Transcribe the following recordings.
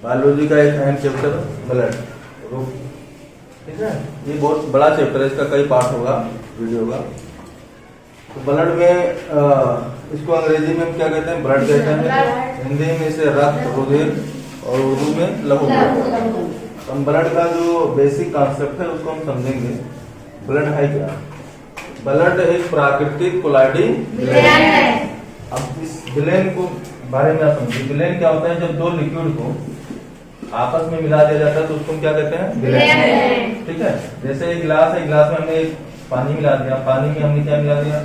Biology का एक अहम चैप्टर ब्लड, ठीक है। ये बहुत बड़ा चैप्टर है, इसका कई पार्ट होगा, वीडियो होगा। तो ब्लड में इसको अंग्रेजी में हम क्या कहते हैं? ब्लड कहते हैं। हिंदी में इसे रक्त, रुधिर, और उर्दू में लहू। तो ब्लड का जो बेसिक कॉन्सेप्ट है उसको हम समझेंगे। ब्लड है क्या? ब्लड एक प्राकृतिक कोलाइडिंग विलेन है। अब इस विलेन को बारे में आप समझिए। विलेन क्या होता है? जब दो लिक्विड को आपस में मिला दिया जाता है तो उसको क्या कहते हैं? विलेन, ठीक है। जैसे एक गिलास है, गिलास में हमने पानी मिला दिया, पानी में हमने क्या मिला दिया?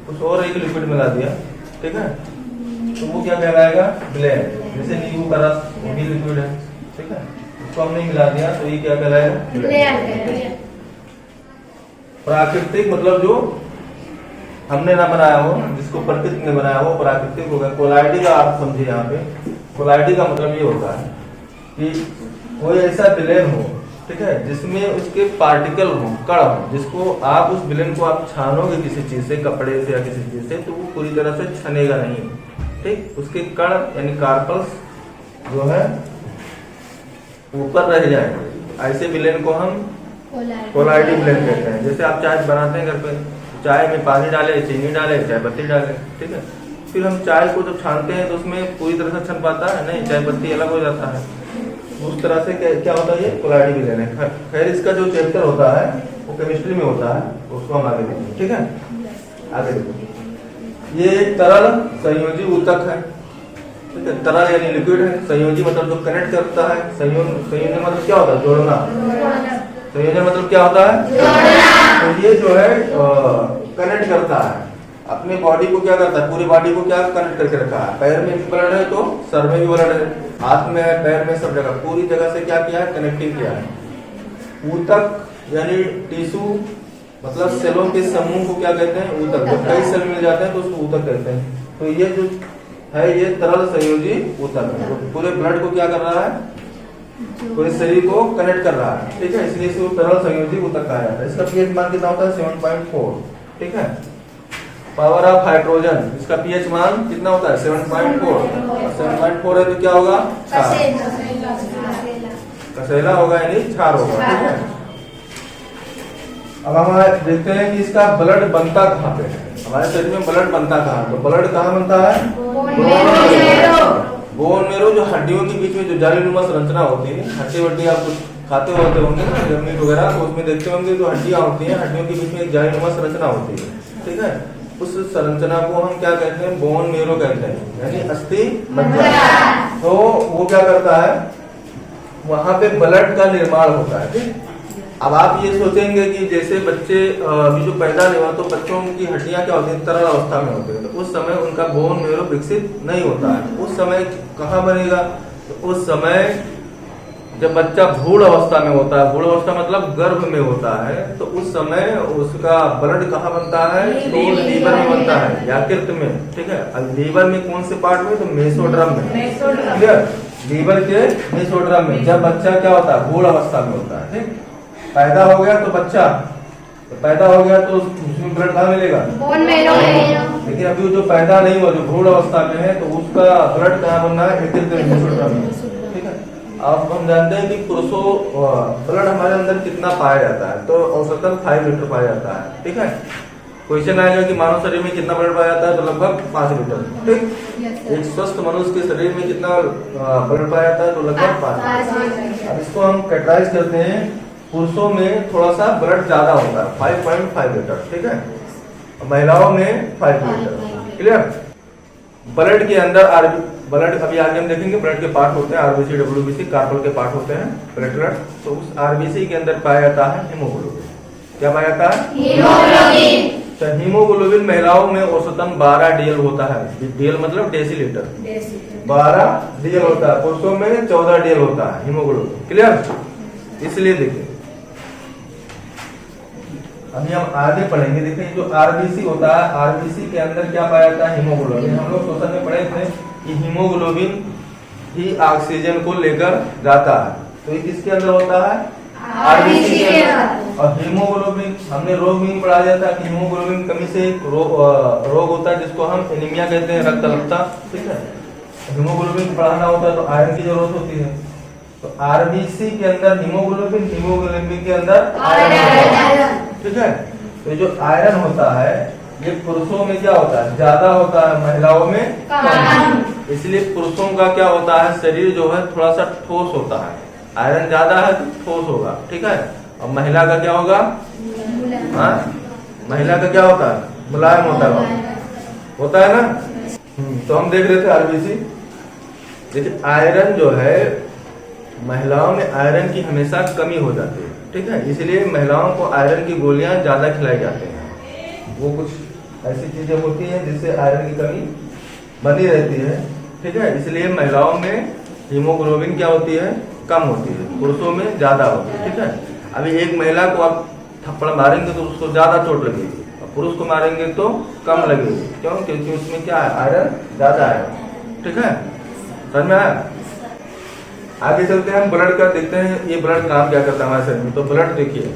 कुछ और एक लिक्विड मिला दिया, ठीक है। तो वो क्या कहलाएगा? विलेन। जैसे नींबू का रस, वो भी लिक्विड है, ठीक है। उसको हमने मिला दिया तो ये क्या कहलाएगा? विलेन। प्राकृतिक मतलब जो हमने ना बनाया हो, जिसको प्रकृति ने बनाया हो, प्राकृतिक होगा। कोलाइडी का अर्थ समझिए यहाँ पे। कोलाइडी का मतलब ये होता है कि कोई ऐसा विलेन हो, ठीक है, जिसमें उसके पार्टिकल हो, कण हो, जिसको आप उस विलेन को आप छानोगे किसी चीज से, कपड़े से या किसी चीज से, तो वो पूरी तरह से छनेगा नहीं, ठीक। उसके कण यानी कार्पल्स जो है ऊपर रह जाएंगे। ऐसे विलेन को हम कोलाइडी विलेन कहते हैं। जैसे आप चाय बनाते हैं घर पे, चाय में पानी डाले, चीनी डाले, चाय पत्ती डाले, ठीक है। फिर हम चाय को जब छानते हैं तो उसमें पूरी तरह से छन पाता है नहीं, चाय पत्ती अलग हो जाता है। उस तरह से क्या होता है? ये कोलाइडी विलेन है। खैर इसका जो चैप्टर होता है वो केमिस्ट्री में होता है, उसको हम आगे देखेंगे, ठीक है। आगे देखो, ये एक तरल संयोजी ऊतक है, ठीक है। तरल यानी लिक्विड है, संयोजी मतलब जो कनेक्ट करता है। संयोजन मतलब क्या होता है? जोड़ना। संयोजन मतलब क्या होता है? तो ये जो है कनेक्ट करता है अपने बॉडी को। क्या करता है? पूरी बॉडी को क्या कनेक्ट करके रखा है। पैर में ब्लड है तो सर में भी ब्लड है, हाथ में है, पैर में, सब जगह, पूरी जगह से क्या किया है? कनेक्टिंग किया है। ऊतक यानी टिश्यू मतलब सेलों के समूह को क्या कहते हैं? ऊतक। जब कई सेल मिल जाते हैं तो उसको ऊतक कहते हैं। तो ये जो है ये तरल संयोजी ऊतक है, तो पूरे ब्लड को क्या कर रहा है? पूरे शरीर को कनेक्ट कर रहा है, ठीक है। इसलिए इसको तरल संयोजी ऊतक कहा जाता है। इसका पीएच मान कितना होता है? 7.4, ठीक है। पावर ऑफ हाइड्रोजन, इसका पीएच मान कितना होता है? 7.4। 7.4 है तो क्या होगा? कसेला होगा यानी क्षार होगा, ठीक है। अब हम देखते हैं कि इसका ब्लड बनता कहाँ पे है। हमारे शरीर में ब्लड बनता कहाँ है? तो ब्लड कहाँ बनता है? बोन मेरो, जो हड्डियों के बीच में जो जालीनुमा संरचना होती है। हड्डी वड्डी आप कुछ खाते होते होंगे ना, जमीन वगैरह, तो उसमें देखते होंगे जो हड्डियां होती हैं, हड्डियों के बीच में एक जालीनुमा संरचना होती है, ठीक है। उस संरचना को हम क्या कहते हैं? बोन मेरो कहते हैं, यानी अस्थि मज्जा। तो वो क्या करता है? वहां पे ब्लड का निर्माण होता है, ठीक। अब आप ये सोचेंगे कि जैसे बच्चे अभी जो पैदा नहीं हुआ तो बच्चों की हड्डियां क्या होती है? तरल अवस्था में होती है। तो उस समय उनका बोन मेरो विकसित नहीं होता है। उस समय कहाँ बनेगा? तो उस समय जब बच्चा भ्रूण अवस्था में होता है, भ्रूण अवस्था मतलब गर्भ में होता है, तो उस समय उसका ब्लड कहाँ बनता है? तो लीवर में बनता है, यकृत में, ठीक है। अब लीवर में कौन से पार्ट में? तो मेसोड्रम में, क्लियर। लीवर के मेसोड्रम में जब बच्चा क्या होता है? भ्रूण अवस्था में होता है, ठीक। पैदा हो गया तो बच्चा पैदा हो गया तो उसमें ब्लड कहाँ मिलेगा? Bone marrow. लेकिन अभी जो पैदा नहीं हुआ, जो भ्रूण अवस्था में है, तो उसका ब्लड कहाँ बनना है? यकृत में, मेसोड्रम में, ठीक है। अब हम जानते हैं कि पुरुषों ब्लड हमारे अंदर कितना पाया जाता है? तो औसतन 5 लीटर पाया जाता है, ठीक है। क्वेश्चन आएगा कि मानव शरीर में कितना ब्लड पाया जाता है? तो लगभग 5 लीटर, ठीक। एक स्वस्थ मनुष्य के शरीर में कितना ब्लड पाया जाता है? तो लगभग 5। अब इसको हम कैटेगराइज करते हैं। पुरुषों में थोड़ा सा ब्लड ज्यादा होता है, 5.5 लीटर, ठीक है। महिलाओं में 5 लीटर, क्लियर। ब्लड के अंदर ब्लड अभी आगे हम देखेंगे। ब्लड के पार्ट होते हैं आरबीसी, डब्ल्यूबीसी, कार्बन के पार्ट होते हैं, प्लेटलेट। तो उस आरबीसी के अंदर पाया जाता है हीमोग्लोबिन। क्या पाया जाता है? हीमोग्लोबिन। तो हीमोग्लोबिन महिलाओं में औसतन 12 DL होता है। DL मतलब डेसीलीटर, 12 DL होता है। पुरुषों में 14 DL होता है हीमोग्लोबिन, क्लियर। इसलिए देखिए अभी हम आगे पढ़ेंगे। देखिए जो आरबीसी होता है, आरबीसी के अंदर क्या पाया जाता है? हीमोग्लोबिन। हम लोग सोशल में पढ़े थे कि हीमोग्लोबिन ही ऑक्सीजन को लेकर जाता है। तो ये किसके अंदर होता है? आरबीसी के अंदर। और हीमोग्लोबिन हमने रोग में पढ़ा दिया था कि हीमोग्लोबिन कमी से रोग होता है जिसको हम एनीमिया कहते हैं, रक्त अल्पता, ठीक है। हीमोग्लोबिन बढ़ाना होता है तो आयरन की जरूरत होती है। तो आरबीसी के अंदर हीमोग्लोबिन, हीमोग्लोबिन के अंदर आयरन, ठीक है। तो जो आयरन होता है ये पुरुषों में क्या होता है, ज्यादा होता है, महिलाओं में कम। इसलिए पुरुषों का क्या होता है, शरीर जो है थोड़ा सा ठोस होता है, आयरन ज्यादा है तो ठोस होगा, ठीक है। और महिला का क्या होगा, हाँ, महिला का क्या होता है, मुलायम होता है ना। तो हम देख रहे थे आरबीसी। देखिए आयरन जो है महिलाओं में आयरन की हमेशा कमी हो जाती है, ठीक है। इसलिए महिलाओं को आयरन की गोलियां ज्यादा खिलाई जाती हैं। वो कुछ ऐसी चीजें होती हैं जिससे आयरन की कमी बनी रहती है, ठीक है। इसलिए महिलाओं में हीमोग्लोबिन क्या होती है, कम होती है, पुरुषों में ज्यादा होती है, ठीक है। अभी एक महिला को आप थप्पड़ मारेंगे तो उसको ज्यादा चोट लगेगी, और पुरुष को मारेंगे तो कम लगेगी। क्यों? क्योंकि उसमें क्या है, आयरन ज्यादा है, ठीक है। समझ में आया? आगे चलते हैं, हम ब्लड का देखते हैं, ये ब्लड काम क्या करता है हमारे शरीर में। तो ब्लड देखिए,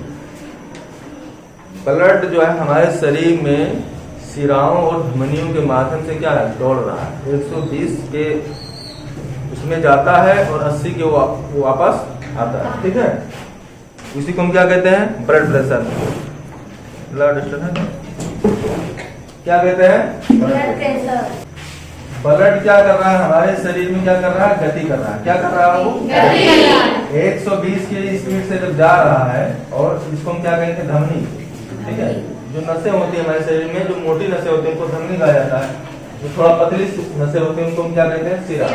ब्लड जो है हमारे शरीर में शिराओं और धमनियों के माध्यम से क्या है, दौड़ रहा है। 120 के उसमें जाता है और 80 के वापस आता है, ठीक है। इसी को हम क्या कहते हैं, ब्लड प्रेशर। ब्लड क्या कहते हैं, ब्लड प्रेशर। ब्लड क्या कर रहा है, हमारे शरीर में क्या कर रहा है, गति कर रहा है। क्या कर रहा है वो, गति कर रहा है। 120 की स्पीड से जब जा रहा है, और इसको हम क्या कहेंगे, धमनी, ठीक है। जो नसें होती है हमारे शरीर में, जो मोटी नसें होती है उनको धमनी कहा जाता है, जो थोड़ा पतली नसें होती है उनको हम क्या कहते हैं, शिरा।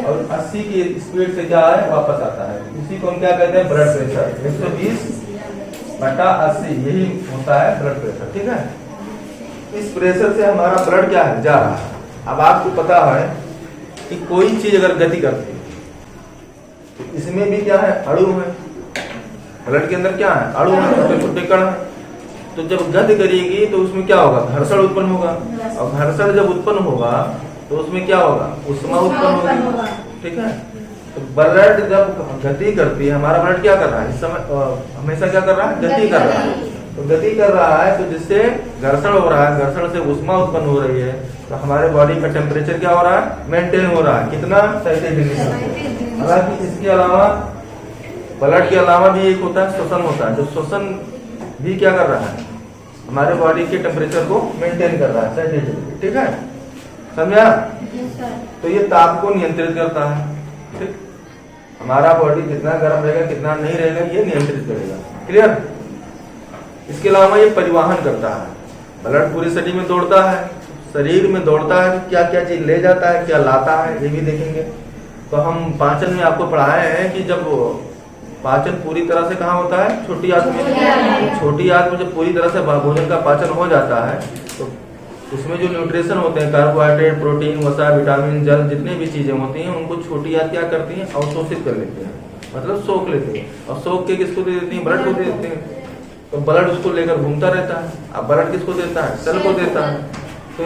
और 80 की स्पीड से क्या है, वापस आता है, इसी को हम क्या कहते हैं, ब्लड प्रेशर। 120/80 यही होता है ब्लड प्रेशर, ठीक है। इस प्रेशर से हमारा ब्लड क्या है, जा रहा है। अब आपको पता है कि कोई चीज अगर गति करती है तो इसमें भी क्या है, अणु है, ब्लड के अंदर क्या है, अणु है, छोटे छोटे कण है। तो जब गति करेगी तो उसमें क्या होगा, घर्षण उत्पन्न होगा, और घर्षण जब उत्पन्न होगा तो उसमें क्या होगा, ऊष्मा उत्पन्न होगी, ठीक है। तो ब्लड जब गति करती है, हमारा ब्लड क्या कर रहा है इस समय, हमेशा क्या कर रहा है, गति कर रहा है। तो गति कर रहा है तो जिससे घर्षण हो रहा है, घर्षण से ऊष्मा उत्पन्न हो रही है, तो हमारे बॉडी का टेम्परेचर क्या हो रहा है, मेंटेन हो रहा है, कितना, 37 डिग्री। हालांकि इसके अलावा ब्लड के अलावा भी एक होता है, श्वसन होता है, जो श्वसन भी क्या कर रहा है, हमारे बॉडी के टेम्परेचर को मेंटेन कर रहा है, 37 डिग्री, ठीक है। समझा? तो ये ताप को नियंत्रित करता है, ठीक। हमारा बॉडी कितना गर्म रहेगा कितना नहीं रहेगा ये नियंत्रित करेगा, क्लियर। इसके अलावा ये परिवहन करता है, ब्लड पूरे शरीर में दौड़ता है, शरीर में दौड़ता है तो क्या क्या चीज ले जाता है, क्या लाता है, ये भी देखेंगे। तो हम पाचन में आपको पढ़ाए हैं कि जब पाचन पूरी तरह से कहाँ होता है, छोटी आंत में। छोटी आंत में जब पूरी तरह से भोजन का पाचन हो जाता है तो उसमें जो न्यूट्रिशन होते हैं, कार्बोहाइड्रेट, प्रोटीन, वसा, विटामिन, जल, जितनी भी चीजें होती हैं उनको छोटी आंत क्या करती हैं, अवशोषित कर लेते हैं, मतलब सोख लेते हैं। और सोख के किसको दे देती है, ब्लड को दे देते हैं। तो ब्लड उसको लेकर घूमता रहता है। अब ब्लड किसको देता है, सेल को देता है। तो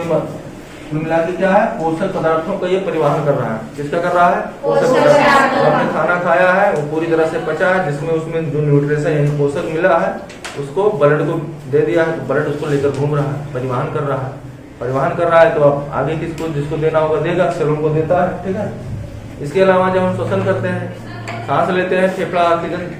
मिला के क्या है, पोषक पदार्थों का ये परिवहन कर रहा है। किसका कर रहा है, पोषक पदार्थ। हमने खाना खाया है वो पूरी तरह से पचा है, जिसमें उसमें जो न्यूट्रिशन यानी पोषक मिला है उसको ब्लड को दे दिया है, तो ब्लड उसको लेकर घूम रहा है, परिवहन कर रहा है। परिवहन कर रहा है तो अब आगे किसको, जिसको देना होगा देगा, सेलों को देता है, ठीक है। इसके अलावा जब हम श्वसन करते हैं, सांस लेते हैं, फेफड़ा ऑक्सीजन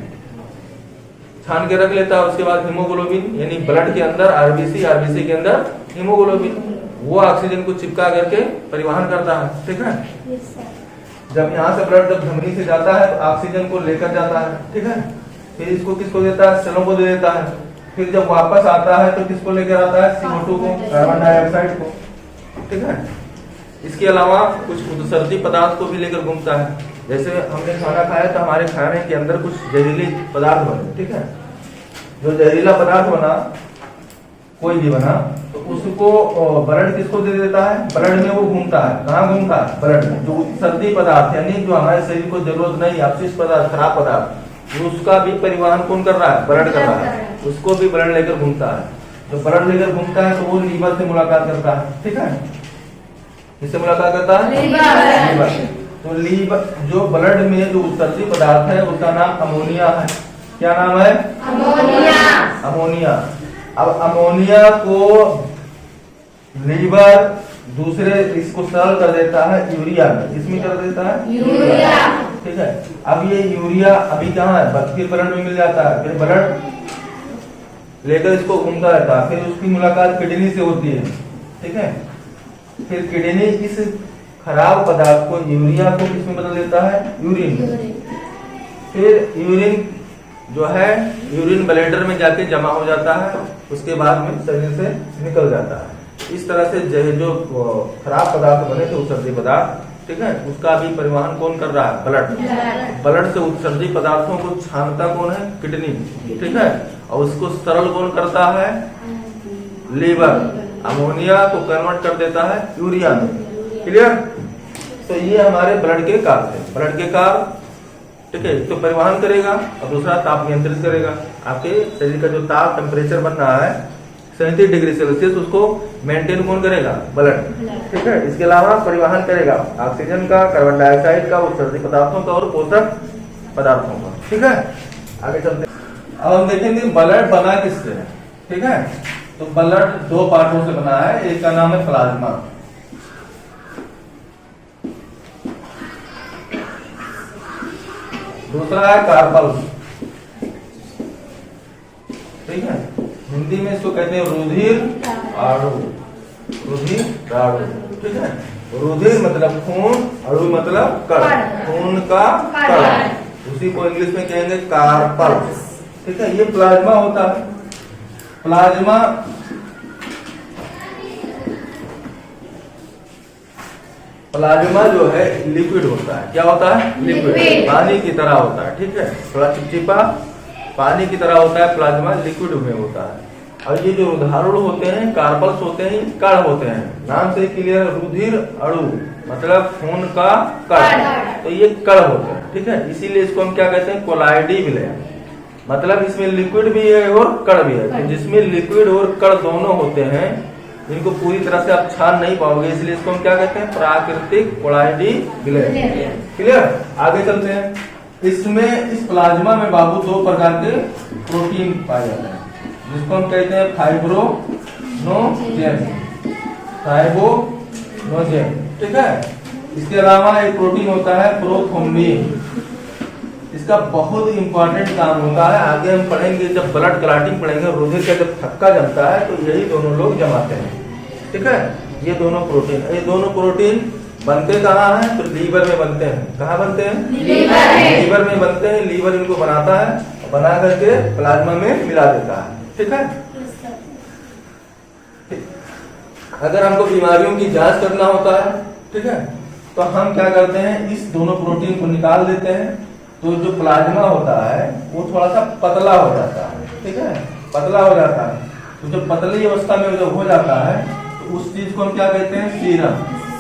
छान के रख लेता है, उसके बाद हीमोग्लोबिन यानी ब्लड के अंदर आरबीसी, आरबीसी के अंदर हीमोग्लोबिन, वो ऑक्सीजन को चिपका करके परिवहन करता है, ठीक है। जब यहाँ से ब्लड जब धमनी से जाता है तो ऑक्सीजन को लेकर जाता है, ठीक है। फिर इसको किसको देता है, सेलों को दे देता है। फिर जब वापस आता है तो किसको लेकर आता है, CO2 को, कार्बन डाइऑक्साइड को, ठीक है। इसके अलावा कुछ उत्सर्जी पदार्थ को भी लेकर घूमता है। जैसे हमने खाना खाया तो हमारे खाने के अंदर कुछ जहरीले पदार्थ बने, ठीक है। जो जहरीला पदार्थ बना, कोई भी बना, तो उसको ब्लड किसको दे देता है, ब्लड में वो घूमता है। कहाँ घूमता है, ब्लड में। जो उत्सर्जी पदार्थ यानी जो हमारे शरीर को जरूरत नहीं, अपशिष्ट पदार्थ, खराब पदार्थ, उसका भी परिवहन कौन कर रहा है, ब्लड कर रहा है। उसको भी ब्लड लेकर घूमता है। जो ब्लड लेकर घूमता है तो वो लीवर से मुलाकात करता है, ठीक है। किससे मुलाकात करता है, लीवर से। तो लीवर, जो ब्लड में जो उत्सर्जी पदार्थ है उसका नाम अमोनिया है। क्या नाम है, अमोनिया। अमोनिया। अब अमोनिया को लीवर दूसरे इसको सरल कर देता है यूरिया में, इसमें कर देता है यूरिया। ठीक है, अब ये यूरिया अभी कहाँ है, फिर ब्लड में मिल जाता है, फिर ब्लड लेकर इसको घूमता रहता है, फिर उसकी मुलाकात किडनी से होती है। ठीक है, फिर किडनी इस खराब पदार्थ को यूरिया को किसमें बदल देता है, यूरिन। फिर यूरिन जो है यूरिन ब्लैडर में जाके जमा हो जाता है, उसके बाद में शरीर से निकल जाता है। इस तरह से जो खराब पदार्थ बने थे उत्सर्जी पदार्थ, ठीक है, उसका भी परिवहन कौन कर रहा है, ब्लड। ब्लड से उत्सर्जी पदार्थों को छानता कौन है, किडनी। ठीक है, और उसको सरल कौन करता है, लीवर। अमोनिया को कन्वर्ट कर देता है यूरिया में। क्लियर। तो ये हमारे ब्लड के कार्य है। ब्लड के कार्य, ठीक है, तो परिवहन करेगा और दूसरा ताप नियंत्रित करेगा। आपके शरीर का जो ताप टेम्परेचर बन रहा है 37 डिग्री सेल्सियस, उसको मेंटेन कौन करेगा, ब्लड। ठीक है, इसके अलावा परिवहन करेगा ऑक्सीजन का, कार्बन डाइऑक्साइड का, उत्सर्जित पदार्थों का और पोषक पदार्थों का। ठीक है, आगे चलते हैं। अब हम देखेंगे ब्लड बना किससे है। ठीक है, तो ब्लड दो पार्टों से बना है, एक का नाम है प्लाज्मा, दूसरा है कार्पल। ठीक है, हिंदी में इसको कहते हैं रुधिर अणु, रुधिर अणु। ठीक है, रुधिर मतलब खून, अणु मतलब कण, खून का कण, उसी को इंग्लिश में कहेंगे कार्पल। ठीक है, ये प्लाज्मा होता है। प्लाज्मा प्लाज्मा जो है लिक्विड होता है। क्या होता है, लिक्विड, पानी की तरह होता है। ठीक है, थोड़ा चिपचिपा पानी की तरह होता है, प्लाज्मा लिक्विड में होता है। और ये जो उदाहरण होते हैं, कार्पल्स होते हैं, कण होते हैं। नाम से क्लियर, रुधिर अणु मतलब खून का कण, तो ये कण होते हैं। ठीक है, इसीलिए इसको हम क्या कहते हैं, कोलाइडी विलय, मतलब इसमें लिक्विड भी है और कण भी है। तो जिसमें लिक्विड और कण दोनों होते हैं, इनको पूरी तरह से आप छान नहीं पाओगे, इसलिए इसको हम क्या कहते हैं, प्राकृतिक कोलाइडी विलय। क्लियर। आगे चलते हैं। इसमें इस प्लाज्मा में बाबू दो प्रकार के प्रोटीन पाए जाते हैं, जिसको हम कहते हैं फाइब्रोनोजेन, फाइब्रोनोजेन। ठीक है, इसके अलावा एक प्रोटीन होता है प्रोथ्रोम्बिन। इसका बहुत इंपॉर्टेंट काम होता है, आगे हम पढ़ेंगे जब ब्लड क्लॉटिंग पढ़ेंगे, रुधिर का जब थक्का जमता है तो यही दोनों लोग जमाते हैं। ठीक है, ये दोनों प्रोटीन बनते कहाँ हैं, तो लीवर में बनते हैं। कहाँ बनते हैं, लीवर में बनते हैं। लीवर इनको बनाता है, बना करके प्लाज्मा में मिला देता है। ठीक है, अगर हमको बीमारियों की जांच करना होता है, ठीक है, तो हम क्या करते हैं, इस दोनों प्रोटीन को निकाल देते हैं, तो जो प्लाज्मा होता है वो थोड़ा सा पतला हो जाता है। ठीक है, पतला हो जाता है। तो जब पतली अवस्था में जब हो जाता है तो उस चीज को हम क्या कहते हैं, सीरम।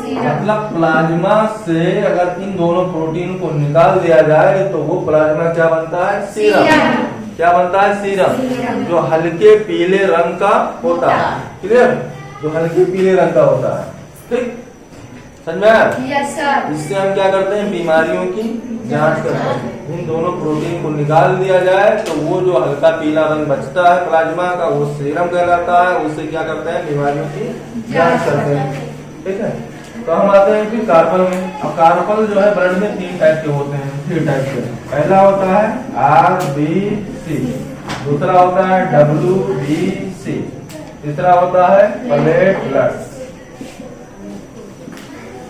मतलब प्लाज्मा से अगर इन दोनों प्रोटीन को निकाल दिया जाए तो वो प्लाज्मा क्या बनता है, सीरम। क्या बनता है, सीरम, जो हल्के पीले रंग का होता है। क्लियर, जो हल्के पीले रंग का होता है। ठीक, समझ में? इससे हम क्या करते हैं, बीमारियों की जांच करते हैं। इन दोनों प्रोटीन को निकाल दिया जाए तो वो जो हल्का पीला रंग बचता है प्लाज्मा का, वो सीरम कहलाता है। उससे क्या करते हैं, बीमारियों की जांच करते हैं। ठीक है, तो हम आते हैं फिर कार्पल में। अब कार्पल जो है ब्लड में 3 टाइप के होते हैं, 3 टाइप के। पहला होता है RBC, दूसरा होता है WBC, तीसरा होता है प्लेटलेट्स।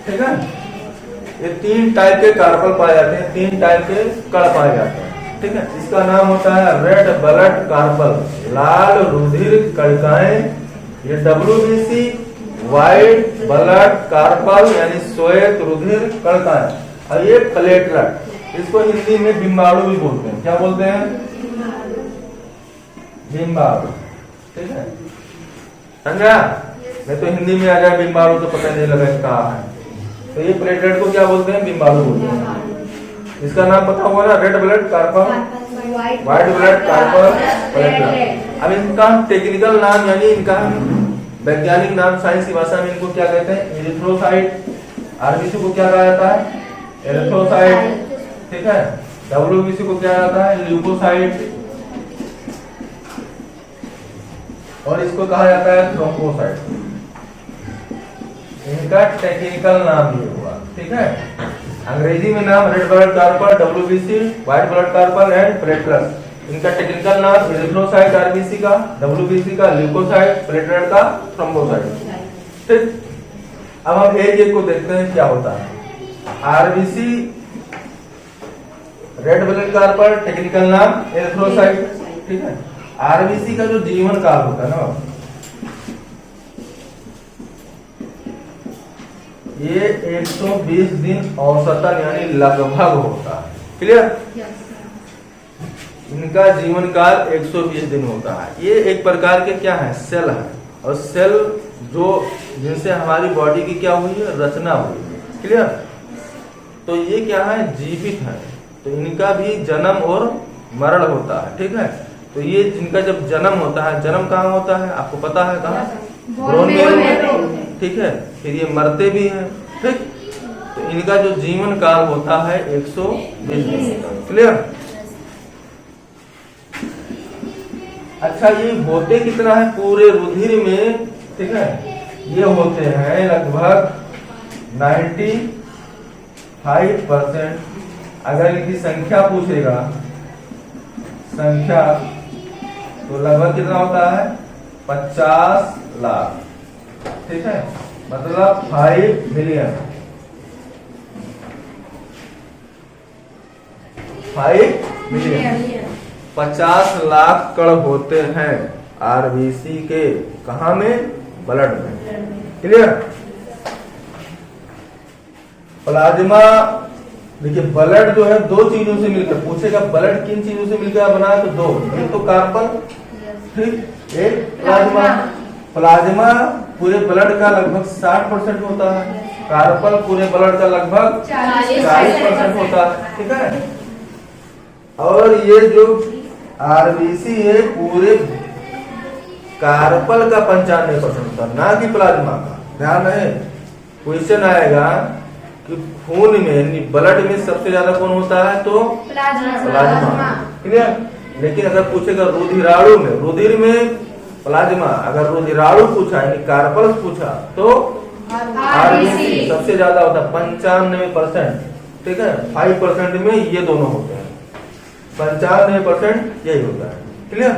ठीक है, ये 3 टाइप के कार्पल पाए जाते हैं, 3 टाइप के कण पाए जाते हैं। ठीक है, इसका नाम होता है रेड ब्लड कार्पल, लाल रुधिर कणिकाएं। ये WBC व्हाइट ब्लड कार्पल यानी श्वेत रुधिर कणिकाएं। और ये प्लेटलेट, इसको हिंदी में बिम्बाणु भी बोलते हैं। क्या बोलते हैं, बिम्बाणु। ठीक है, समझा? नहीं तो हिंदी में आ जाए बिम्बाणु तो पता नहीं लगा कहाँ है। तो ये प्लेटलेट को क्या बोलते हैं, बिम्बाणु बोलते हैं। इसका नाम पता होगा ना, red blood corpuscle, white blood corpuscle, platelet. अब इनका टेक्निकल नाम यानी इनका वैज्ञानिक नाम साइंस की भाषा में इनको क्या कहते हैं, एरिथ्रोसाइट। RBC को क्या कहा जाता है, एरिथ्रोसाइट। ठीक है, WBC को क्या जाता है, ल्यूकोसाइट। और इसको कहा जाता है थ्रोम्बोसाइट। इनका टेक्निकल नाम ये हुआ, ठीक है। अंग्रेजी में नाम red blood corpuscle, WBC, white blood corpuscle and platelets. इनका टेक्निकल नाम एरिथ्रोसाइट RBC का, WBC का ल्यूकोसाइट, प्लेटलेट का थ्रोम्बोसाइट, ठीक। अब हम एक एक को देखते हैं क्या होता है। RBC red blood corpuscle, technical नाम एरिथ्रोसाइट, ठीक है। RBC का जो जीवन काल होता है ना, ये 120 दिन औसतन यानी लगभग होता है, क्लियर। इनका जीवन काल 120 दिन होता है। ये एक प्रकार के क्या है, सेल है, और सेल जो जिनसे हमारी बॉडी की क्या हुई है, रचना हुई है, क्लियर। तो ये क्या है, जीवित है। तो इनका भी जन्म और मरण होता है, ठीक है। तो ये जिनका जब जन्म होता है, जन्म कहाँ होता है आपको पता है, कहाँ, ब्रोन में, ठीक है। फिर ये मरते भी हैं, ठीक। तो इनका जो जीवन काल होता है 120 दिन, क्लियर। अच्छा, ये होते कितना है पूरे रुधिर में, ठीक है। ये होते हैं लगभग 95%। अगर इनकी संख्या पूछेगा, संख्या, तो लगभग कितना होता है, 50 लाख, ठीक है। मतलब 5 मिलियन, 5 मिलियन, 50 लाख कण होते हैं RBC के, कहा में, ब्लड में, क्लियर। प्लाज्मा, देखिए ब्लड जो है दो चीजों से मिलकर, पूछेगा ब्लड किन चीजों से मिलकर बना है, तो दो, एक तो कार्बन, ठीक, एक प्लाज्मा। प्लाज्मा पूरे ब्लड का लगभग 60% होता है, कार्बन पूरे ब्लड का लगभग 40% होता है, ठीक है। और ये जो RBC है पूरे कार्पल का 95% होता है, ना कि प्लाज्मा का। ध्यान रहे, क्वेश्चन आएगा कि खून में, ब्लड में सबसे ज्यादा कौन होता है, तो प्लाज्मा, क्लियर। लेकिन अगर पूछेगा रुधिराणु में, रुधिर में प्लाज्मा, अगर रुधिराणु पूछा यानी कार्पल पूछा तो RBC सबसे ज्यादा होता है 95%, ठीक है। 5% में ये दोनों होते हैं, 95% यही होता है, क्लियर।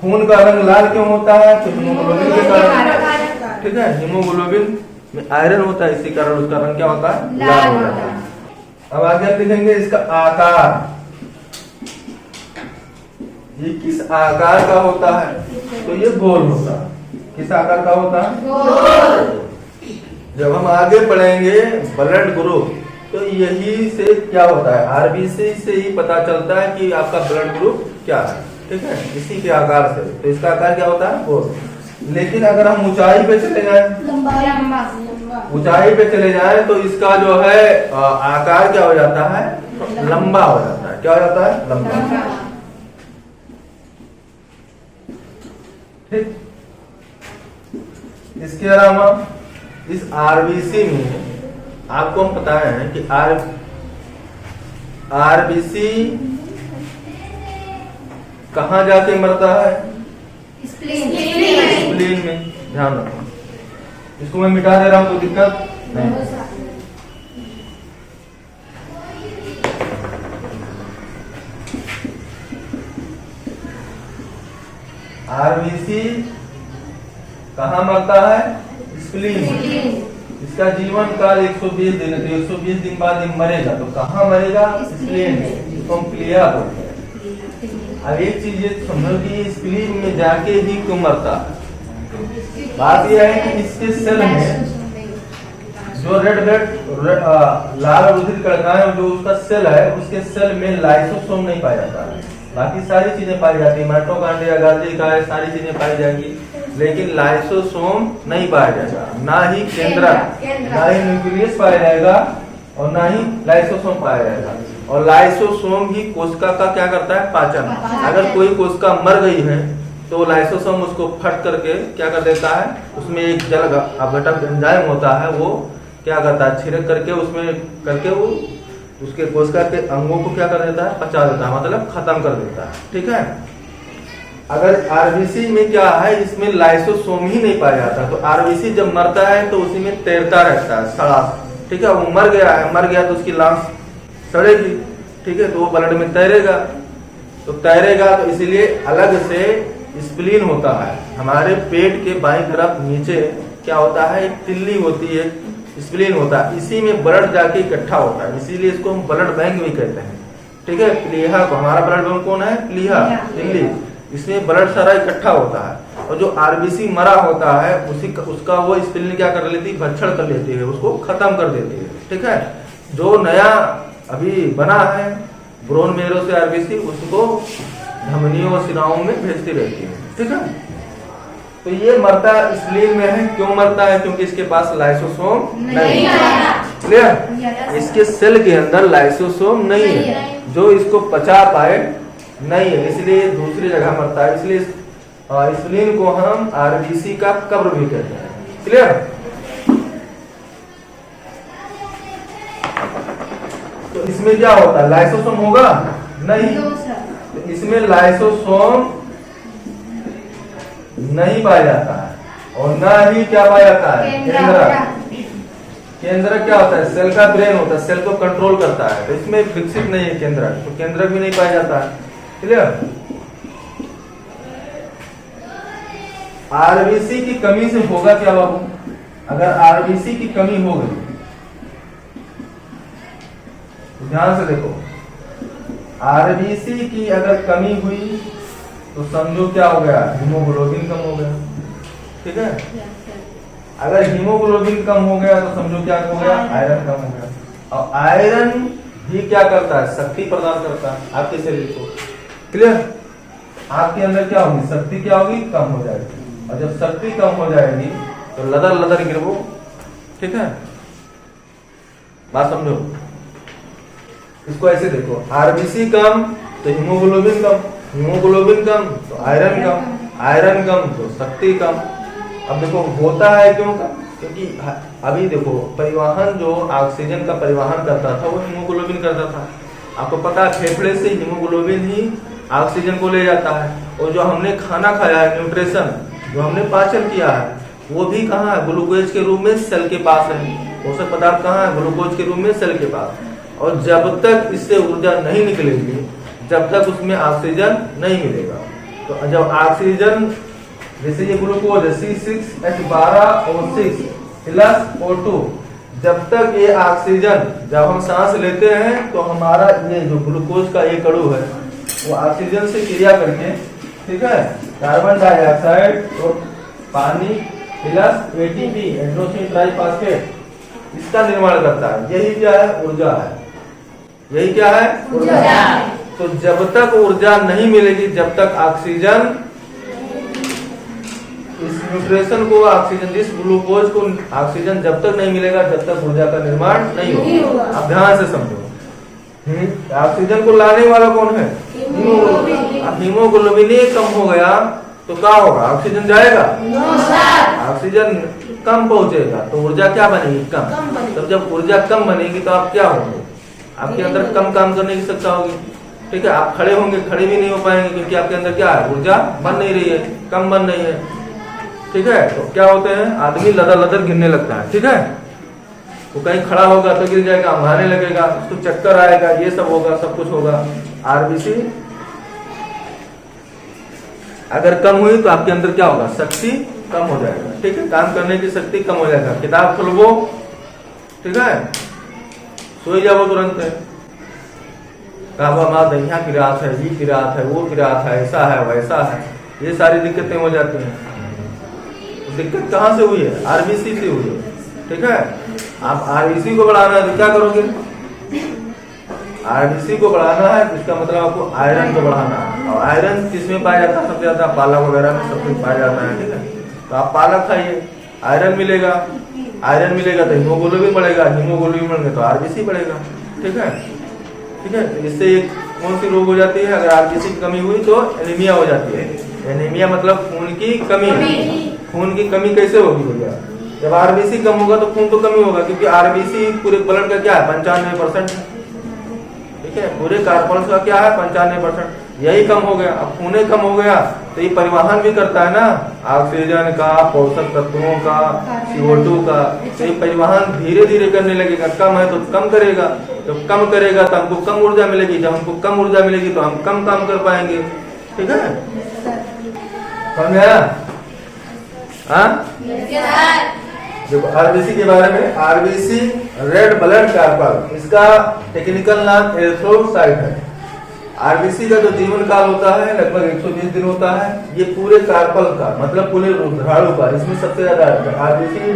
खून का रंग लाल क्यों होता है, तो हीमोग्लोबिन के कारण, ठीक है। हीमोग्लोबिन में आयरन होता है, इसी कारण उसका रंग क्या होता है, लाल होता है। अब आगे हम लिखेंगे इसका आकार, ये किस आकार का होता है, तो ये गोल होता है। किस आकार का होता है, गोल। जब हम आगे पढ़ेंगे ब्लड ग्रुप, तो यही से क्या होता है, RBC से ही पता चलता है कि आपका ब्लड ग्रुप क्या है, ठीक है, इसी के आकार से। तो इसका आकार क्या होता है, गोल। लेकिन अगर हम ऊंचाई पे चले जाएं, ऊंचाई पे चले जाएं, तो इसका जो है आकार क्या हो जाता है, लंबा हो जाता है। क्या हो जाता है, लंबा, ठीक। इसके अलावा इस RBC में आपको हम बताए हैं कि RBC कहाँ जाके मरता है, स्प्लीन में। ध्यान रखो, इसको मैं मिटा दे रहा हूं, कोई दिक्कत नहीं। RBC कहाँ मरता है, स्प्लीन में। इसका जीवन काल 120 दिन है, तो 120 दिन बाद ये मरेगा, तो कहाँ मरेगा, स्प्लीन में, जिसको हम प्लिया बोलते हैं। अब एक चीज ये समझो कि स्प्लीन में जाके ही क्यों मरता है। बात यह है कि इसके सेल में जो रेड ब्लड लाल रुधिर कणिकाएं, जो उसका सेल है, उसके सेल में लाइसोसोम नहीं पाया जाता है। बाकी सारी चीजें पाई जाती है, माइटोकॉन्ड्रिया, गाल्गी का, सारी चीजें पाई जाएंगी, लेकिन लाइसोसोम नहीं पाया जाएगा। ना ही केंद्रक, ना ही न्यूक्लियस पाया जाएगा, और ना ही लाइसोसोम पाया जाएगा। और लाइसोसोम ही कोशिका का क्या करता है, पाचन। अगर कोई कोशिका मर गई है तो लाइसोसोम उसको फट करके क्या कर देता है, उसमें एक जल अपघटक एंजाइम होता है, वो क्या करता है, छिड़क करके उसमें करके वो उसके कोशिका के अंगों को क्या कर देता है, पचा देता है, मतलब खत्म कर देता है, ठीक है। अगर आरबीसी में क्या है, इसमें लाइसोसोम ही नहीं पाया जाता, तो आरबीसी जब मरता है तो उसी में तैरता रहता है, सड़ा, ठीक है, वो मर गया तो उसकी लाश सड़ेगी, ठीक है, तो वो ब्लड में तैरेगा, तो इसीलिए अलग से स्प्लीन होता है। हमारे पेट के बाईं तरफ नीचे क्या होता है, एक तिल्ली होती है, स्प्लीन होता है, इसी में ब्लड जाके इकट्ठा होता है, इसीलिए इसको हम ब्लड बैंक भी कहते हैं, ठीक है। प्लीहा को, हमारा ब्लड बैंक कौन है, प्लीहा, तिल्ली, इसमें ब्लड सारा इकट्ठा होता है, और जो आरबीसी मरा होता है उसका वो स्प्लीन क्या कर लेती है, भक्षण कर लेती है, उसको खत्म कर देती है, ठीक है। जो नया अभी बना है ब्रोन मेरो से आरबीसी, उसको धमनियों और सिराओं में भेजती रहती है, ठीक है। तो ये मरता स्प्लीन में है, क्यों मरता है, क्योंकि इसके पास लाइसोसोम नहीं है, क्लियर, इसके सेल के अंदर लाइसोसोम नहीं है जो इसको पचा पाए, नहीं है, इसलिए दूसरी जगह मरता है, इसलिए स्प्लीन को हम आरबीसी का कब्र भी कहते हैं, क्लियर। तो इसमें क्या होता है, लाइसोसोम होगा नहीं, तो इसमें लाइसोसोम नहीं पाया जाता है, और ना ही क्या पाया जाता है, केंद्रक। केंद्रक क्या होता है, सेल का ब्रेन होता है, सेल को कंट्रोल करता है, तो इसमें विकसित नहीं है केंद्रक, तो केंद्रक भी नहीं पाया जाता है, क्लियर। आरबीसी की कमी से होगा क्या बाबू, अगर आरबीसी की कमी हो गई, ध्यान से देखो, आरबीसी की अगर कमी हुई तो समझो क्या हो गया, हीमोग्लोबिन कम हो गया, ठीक है। अगर हीमोग्लोबिन कम हो गया तो समझो क्या हो गया, आयरन कम हो गया, और आयरन भी क्या करता है, शक्ति प्रदान करता है आपके शरीर को, क्लियर। आपके अंदर क्या होगी, शक्ति क्या होगी, कम हो जाएगी, और जब शक्ति कम हो जाएगी तो लदर लदर गिरबो, ठीक है, बात समझो। इसको ऐसे देखो, आरबीसी कम तो हीमोग्लोबिन कम, हीमोग्लोबिन कम तो आयरन कम, आयरन कम तो शक्ति कम। अब देखो होता है क्यों कम, क्योंकि अभी देखो परिवहन, जो ऑक्सीजन का परिवहन करता था वो हीमोग्लोबिन करता था, आपको पता है फेफड़े से हीमोग्लोबिन ही ऑक्सीजन को ले जाता है, और जो हमने खाना खाया है, न्यूट्रिशन जो हमने पाचन किया है, वो भी कहाँ है, ग्लूकोज के रूप में सेल के पास है, पोषक पदार्थ कहाँ है, ग्लूकोज के रूप में सेल के पास, और जब तक इससे ऊर्जा नहीं निकलेगी, जब तक उसमें ऑक्सीजन नहीं मिलेगा, तो जब ऑक्सीजन, जैसे ये ग्लूकोज है C6H12O6 प्लस O2, जब तक ये ऑक्सीजन, जब हम सांस लेते हैं तो हमारा ये जो ग्लूकोज का ये अणु है वो ऑक्सीजन से क्रिया करके, ठीक है, कार्बन डाइऑक्साइड और पानी प्लस ATP एड्नोसिन ट्राइफॉस्फेट, इसका निर्माण करता है। यही क्या है, ऊर्जा है, यही क्या है, ऊर्जा। तो जब तक ऊर्जा नहीं मिलेगी, जब तक ऑक्सीजन, इस न्यूट्रिशन को ऑक्सीजन, इस ग्लूकोज को ऑक्सीजन जब तक नहीं मिलेगा, जब तक ऊर्जा का निर्माण नहीं होगा। अब ध्यान से समझो, ऑक्सीजन को लाने वाला कौन है, हीमोग्लोबिन। अब हीमोग्लोबिन ही कम हो गया तो क्या होगा, ऑक्सीजन जाएगा, ऑक्सीजन कम पहुंचेगा तो ऊर्जा क्या बनेगी, कम। तब जब ऊर्जा कम बनेगी तो आप क्या होंगे, आपके अंदर कम काम करने की क्षमता होगी, ठीक है, आप खड़े होंगे, खड़े भी नहीं हो पाएंगे, क्योंकि आपके अंदर क्या है, ऊर्जा बन नहीं रही है, कम बन रही है, ठीक है। तो क्या होते हैं, आदमी लदर लदर गिरने लगता है, ठीक है, वो कहीं खड़ा होगा तो गिर जाएगा, भागने लगेगा, उसको चक्कर आएगा, ये सब होगा, सब कुछ होगा। आरबीसी अगर कम हुई तो आपके अंदर क्या होगा, शक्ति कम हो जाएगा, ठीक है, काम करने की शक्ति कम हो जाएगा। किताब खुलवो, ठीक है, सोई जाओ तुरंत है, माँ दहिया की रात है, ये की रात है, वो की रात है, ऐसा है वैसा है, ये सारी दिक्कतें हो जाती हैं। तो दिक्कत कहाँ से हुई है, आरबीसी से हुई है, ठीक है। आप आरबीसी को बढ़ाना है तो क्या करोगे, आरबीसी को बढ़ाना है तो इसका मतलब आपको आयरन को बढ़ाना है, और आयरन किसमें पाया जाता है, सबसे ज्यादा पालक वगैरह में सब कुछ पाया जाता है, ठीक है। तो आप पालक खाइए, आयरन मिलेगा, आयरन मिलेगा तो हीमोग्लोबिन बढ़ेगा, हीमोग्लोबिन बढ़ेगा तो आरबीसी बढ़ेगा, ठीक है, ठीक है। तो इससे एक कौन सी रोग हो जाती है, अगर आरबीसी की कमी हुई तो एनीमिया हो जाती है। एनीमिया मतलब खून की कमी। खून की कमी कैसे होगी भैया, जब आरबीसी कम होगा तो खून तो कमी होगा, क्योंकि आरबीसी पूरे ब्लड का क्या है, 95%, ठीक है, पूरे कार्बन का क्या है 95%। यही कम हो गया। अब खून कम हो गया तो ये परिवहन भी करता है ना, ऑक्सीजन का, पोषक तत्वों का, CO2 का, तो ये परिवहन धीरे धीरे करने लगेगा। कम है तो कम करेगा, जब कम करेगा तो हमको कम ऊर्जा मिलेगी, जब हमको कम ऊर्जा मिलेगी तो हम कम काम कर पाएंगे। ठीक है, समझ में आया? देखो आरबीसी के बारे में, आरबीसी रेड ब्लड कार्पल, इसका टेक्निकल नाम एरिथ्रोसाइट है। आरबीसी का जो जीवन काल होता है लगभग 120 दिन होता है। ये पूरे कार्पल का मतलब पूरे ऊर्ध्वाधर का, इसमें सबसे ज्यादा आरबीसी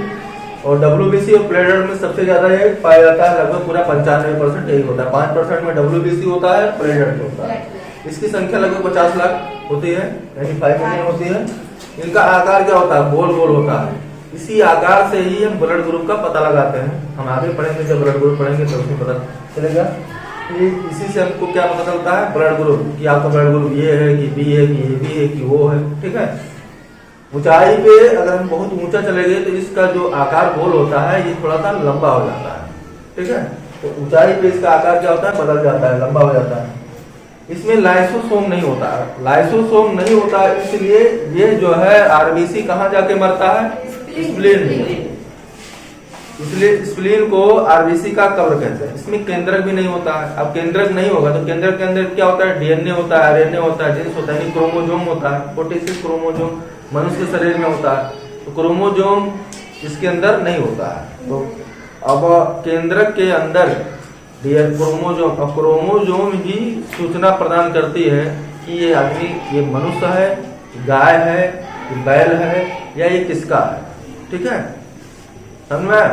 और डब्ल्यूबीसी और प्लेटलेट में सबसे ज्यादा ये पाया जाता है। लगभग पूरा 95% यही होता है। 5% में डब्ल्यूबीसी होता है, प्लेटलेट होता है। इसकी संख्या लगभग 50 लाख होती है, यानी 5 मिलियन होती है। इनका आकार क्या होता है? गोल गोल होता है। इसी आकार से ही हम ब्लड ग्रुप का पता लगाते हैं। हम आगे पढ़ेंगे, जब ब्लड ग्रुप पढ़ेंगे तो उसमें पता चलेगा। इसी से हमको क्या पता चलता है? ब्लड ग्रुप, कि आपका ब्लड ग्रुप ये है कि बी है कि AB है कि वो है। ठीक है, ऊंचाई पे अगर हम बहुत ऊंचा चले गए तो इसका जो आकार गोल होता है ये थोड़ा सा लंबा हो जाता है। ठीक है, तो ऊंचाई पे इसका आकार क्या होता है? बदल जाता है, लंबा हो जाता है। इसमें लाइसोसोम नहीं होता है। लाइसोसोम नहीं होता है, इसलिए ये जो है आरबीसी कहाँ जाके मरता है? स्प्लीन में। इसलिए स्प्लीन को आरबीसी का कब्र कहते हैं। इसमें केंद्रक भी नहीं होता है। अब केंद्रक नहीं होगा तो केंद्रक के अंदर क्या होता है? डीएनए होता है, आरएनए होता है, जीन्स होता है, क्रोमोजोम होता है। 46 क्रोमोजोम मनुष्य के शरीर में होता है, तो क्रोमोजोम इसके अंदर नहीं होता है। तो अब केंद्रक के अंदर क्रोमोजोम, अब क्रोमोजोम ही सूचना प्रदान करती है कि ये आदमी, ये मनुष्य है, गाय है, बैल है, या ये किसका है। ठीक है, समझ में?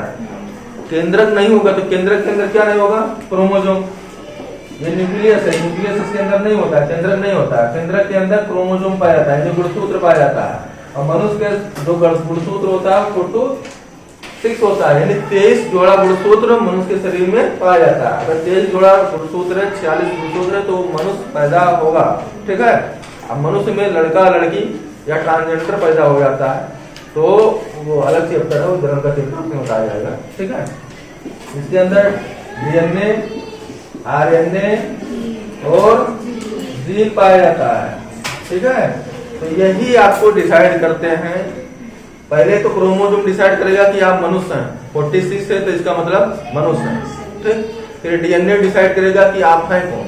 केंद्रक नहीं होगा तो केंद्रक के अंदर क्या नहीं होगा? क्रोमोजोम। ये न्यूक्लियस है, न्यूक्लियस इसके अंदर नहीं होता है, केंद्रक नहीं होता है। केंद्रक के अंदर क्रोमोजोम पाया जाता है, जो गुणसूत्र पाया जाता है। और मनुष्य के जो गुणसूत्र होता है 46 होता है, यानी 23 जोड़ा गुणसूत्र मनुष्य के शरीर में पाया जाता है। अगर 23 जोड़ा गुणसूत्र है, 46 गुणसूत्र है, तो मनुष्य पैदा होगा। ठीक है, अब मनुष्य में लड़का लड़की या ट्रांसजेंडर पैदा हो जाता है तो वो अलग चैप्टर है, वो जन्म का चैप्टर में बताया जाएगा। ठीक है, इसके अंदर डीएनए, आरएनए और जीन पाया जाता है। ठीक है, तो यही आपको डिसाइड करते हैं। पहले तो क्रोमोसोम डिसाइड करेगा कि आप मनुष्य हैं, 46 है तो इसका मतलब मनुष्य है। ठीक, फिर डीएनए डिसाइड करेगा कि आप हैं कौन।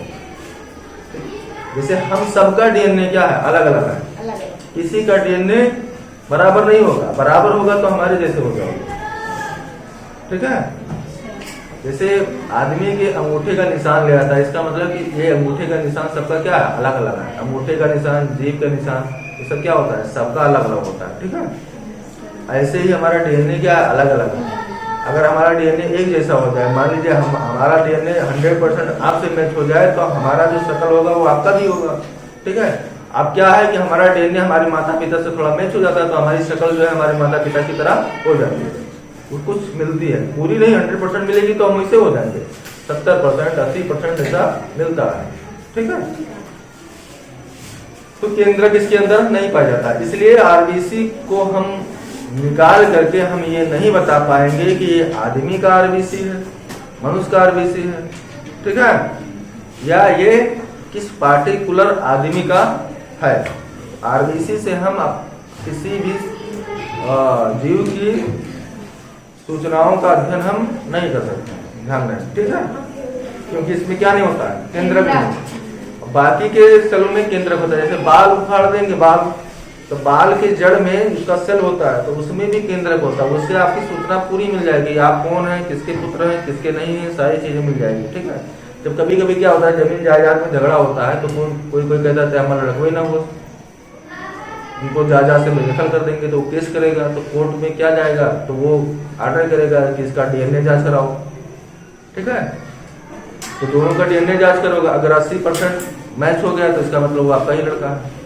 जैसे हम सबका डीएनए क्या है? अलग अलग है। किसी का डीएनए बराबर नहीं होगा, बराबर होगा तो हमारे जैसे हो जाओगे। ठीक है, जैसे आदमी के अंगूठे का निशान ले आता है, इसका मतलब कि ये अंगूठे का निशान सबका क्या है? अलग अलग है। अंगूठे का निशान, जीभ का निशान, ये सब क्या होता है? सबका अलग अलग होता है। ठीक है, ऐसे ही हमारा डीएनए क्या है? अलग अलग है। अगर हमारा डीएनए एक जैसा हो जाए, मान लीजिए हमारा डीएनए 100% आपसे मैच हो जाए, तो हमारा जो शक्ल होगा वो आपका भी होगा। ठीक है, अब क्या है कि हमारा डीएनए हमारे माता पिता से थोड़ा मैच हो जाता है, तो हमारी शक्ल जो है हमारे माता पिता की तरह हो जाती है। वो कुछ मिलती है, पूरी नहीं 100% मिलेगी तो हम वैसे हो जाएंगे। 70%, 80% ऐसा मिलता है। ठीक है, तो केंद्रक इसके अंदर नहीं पाया जाता, इसलिए आरबीसी को हम निकाल करके हम ये नहीं बता पाएंगे कि ये आदमी का आरबीसी है, मनुष्य का आरबीसी है। ठीक है, या ये किस पार्टिकुलर आदमी का है। आरबीसी से हम किसी भी जीव की सूचनाओं का अध्ययन हम नहीं कर सकते, ध्यान रखें। ठीक है, क्योंकि इसमें क्या नहीं होता है? केंद्रक नहीं। बाकी के सेलों में केंद्रक होता है। जैसे बाल उखाड़ देंगे, बाल, तो बाल के जड़ में उसका सेल होता है, तो उसमें भी केंद्रक होता है। उससे आपकी सूचना पूरी मिल जाएगी, आप कौन है, किसके पुत्र हैं, किसके नहीं है, सारी चीजें मिल जाएगी। ठीक है, जब कभी कभी क्या होता है, जमीन जायदाद में झगड़ा होता है, तो कोई कहता है हमारा लड़कोई ना हो, उनको जायदाद से बेदखल कर देंगे, तो वो केस करेगा, तो कोर्ट में क्या जाएगा, तो वो ऑर्डर करेगा कि इसका डीएनए जांच कराओ। ठीक है, तो दोनों का डीएनए जांच करोगे, अगर 80% मैच हो गया तो इसका मतलब वो आपका ही लड़का है।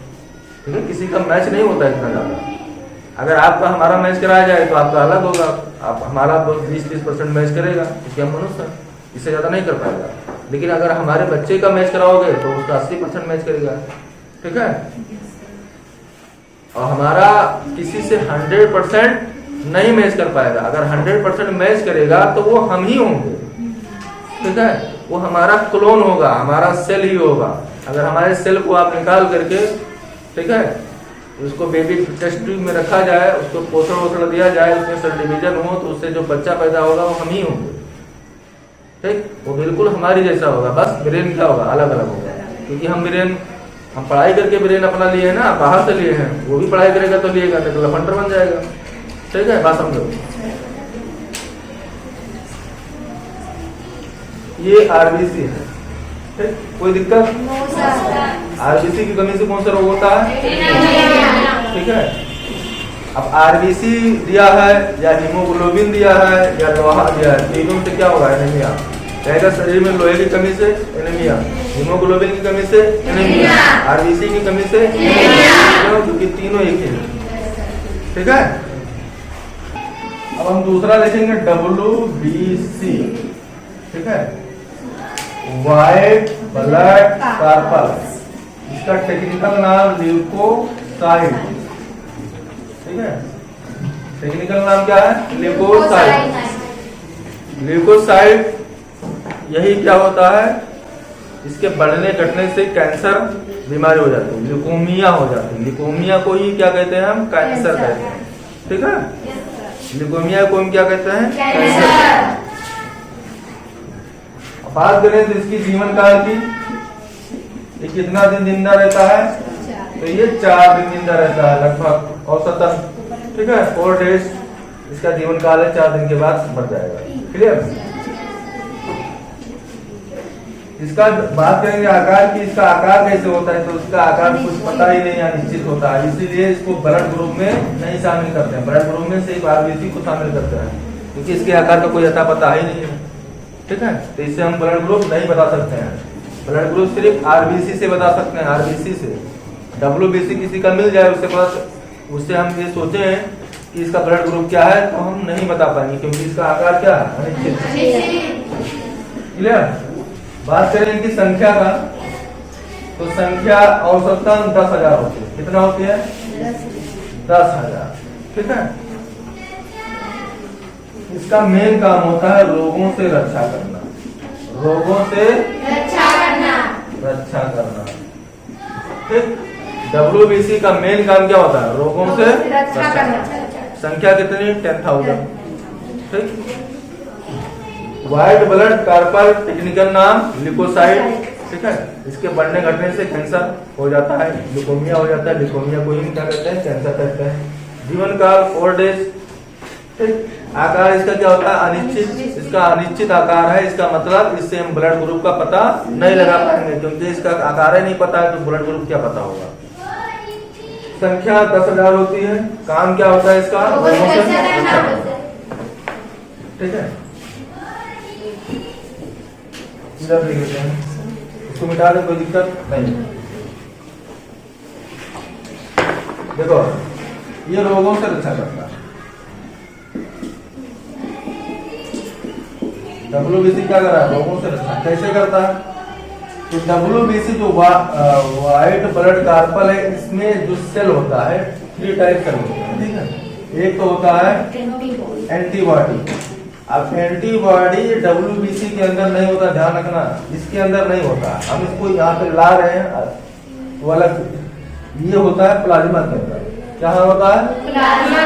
ठीक है, किसी का मैच नहीं होता इतना ज्यादा। अगर आपका हमारा मैच कराया जाए तो आपका अलग होगा, आप हमारा 20-30% मैच करेगा क्योंकि हम मनुष्य हैं, इससे ज्यादा नहीं कर पाएगा। लेकिन अगर हमारे बच्चे का मैच कराओगे तो उसका 80% मैच करेगा। ठीक है, और हमारा किसी से 100% नहीं मैच कर पाएगा। अगर 100% मैच करेगा तो वो हम ही होंगे। ठीक है, वो हमारा क्लोन होगा, हमारा सेल ही होगा। अगर हमारे सेल को आप निकाल करके, ठीक है, उसको बेबी टेस्ट ट्यूब में रखा जाए, उसको पोषण वोषण दिया जाए, उसमें सेल डिवीजन हो, तो उससे जो बच्चा पैदा होगा वो हम ही होंगे, ठीक। वो बिल्कुल हमारी जैसा होगा, बस ब्रेन क्या होगा, अलग अलग होगा। क्योंकि हम पढ़ाई करके ब्रेन अपना लिए है ना, बाहर से लिए हैं, वो भी पढ़ाई करेगा तो लिएगा, नहीं तो लफंडर बन जाएगा, ठीक है, बात समझो। ये आरबीसी है, ठीक, कोई दिक्कत? आरबीसी की कमी से कौन सा रोग होता है? ठीक है। अब आरबीसी दिया है या हीमोग्लोबिन दिया है या लोहा दिया है, तीनों से क्या होगा? एनीमिया रहेगा शरीर में। लोहे की कमी से एनीमिया, हीमोग्लोबिन की कमी से एनीमिया, आरबीसी की कमी से एनीमिया, क्योंकि तीनों एक ही है, ठीक है। अब हम दूसरा देखेंगे WBC, ठीक है, व्हाइट ब्लड कार्पल। इसका टेक्निकल नाम ल्यूकोसाइट, ठीक है, टेक्निकल नाम क्या है? ल्यूकोसाइट। ल्यूकोसाइट यही क्या होता है, इसके बढ़ने घटने से कैंसर बीमारी हो जाती है, ल्यूकोमिया हो जाती है। ल्यूकोमिया को ही क्या कहते हैं हम? कैंसर कहते हैं, ठीक है। ल्यूकोमिया को हम क्या कहते हैं? कैंसर। बात करें तो इसकी जीवन काल की, ये कितना दिन जिंदा रहता है? तो ये 4 दिन जिंदा रहता है लगभग औसतन, ठीक है, 4 डेज इसका जीवन काल है, 4 दिन के बाद मर जाएगा, क्लियर। इसका बात करेंगे आकार की, इसका आकार कैसे होता है, तो इसका आकार कुछ पता ही नहीं, अनिश्चित होता है, इसीलिए इसको ब्लड ग्रुप में नहीं शामिल करते हैं। ब्लड ग्रुप में सिर्फ आरबीसी को शामिल करते हैं, क्योंकि इसके आकार का कोई अता पता ही नहीं है, ठीक है। तो इससे हम ब्लड ग्रुप नहीं बता सकते हैं, ब्लड ग्रुप सिर्फ आरबीसी से बता सकते हैं, आरबीसी से। WBC किसी का मिल जाए उससे हम ये सोचे कि इसका ब्लड ग्रुप क्या है, तो हम नहीं बता पाएंगे, क्योंकि इसका आकार क्या है? अनिश्चित, क्लियर। बात करें इनकी संख्या का, तो संख्या औसतन 10,000 होती है। कितना होती है? 10,000, ठीक है। इसका मेन काम होता है रोगों से रक्षा करना, रोगों से रक्षा करना, ठीक। WBC का मेन काम क्या होता है? रोगों से रक्षा करना। संख्या कितनी? 10,000, ठीक। व्हाइट ब्लड कार्पल टेक्निकल नाम ल्यूकोसाइट, ठीक है। इसके बढ़ने घटने से कैंसर हो जाता है, ल्यूकोमिया हो जाता है, ल्यूकोमिया को ही क्या कहते हैं? कैंसर कहते हैं। जीवन काल 4 डेज, ठीक। आकार इसका क्या होता है? अनिश्चित। इसका अनिश्चित आकार है, इसका मतलब इससे हम ब्लड ग्रुप का पता नहीं लगा पाएंगे, क्योंकि इसका आकार ही नहीं पता है, तो ब्लड ग्रुप क्या पता होगा। संख्या 10,000 होती है। काम क्या होता है इसका? ठीक है, इधर लिख लेते हैं, इसको मिटा दे, कोई दिक्कत नहीं। देखो, ये रोगों से रक्षा करता है। WBC क्या कर रहा है? रोगों से रक्षा कैसे करता है? तो WBC जो व्हाइट ब्लड कार्पल है, इसमें जो सेल होता है 3 टाइप सेल होते हैं, ठीक है। एक तो होता है एंटीबॉडी। अब एंटीबॉडी WBC के अंदर नहीं होता, ध्यान रखना, इसके अंदर नहीं होता। हम इसको यहाँ पे ला रहे हैं, वो अलग ये होता है प्लाज्मा के अंदर। क्या होता है? प्लाज्मा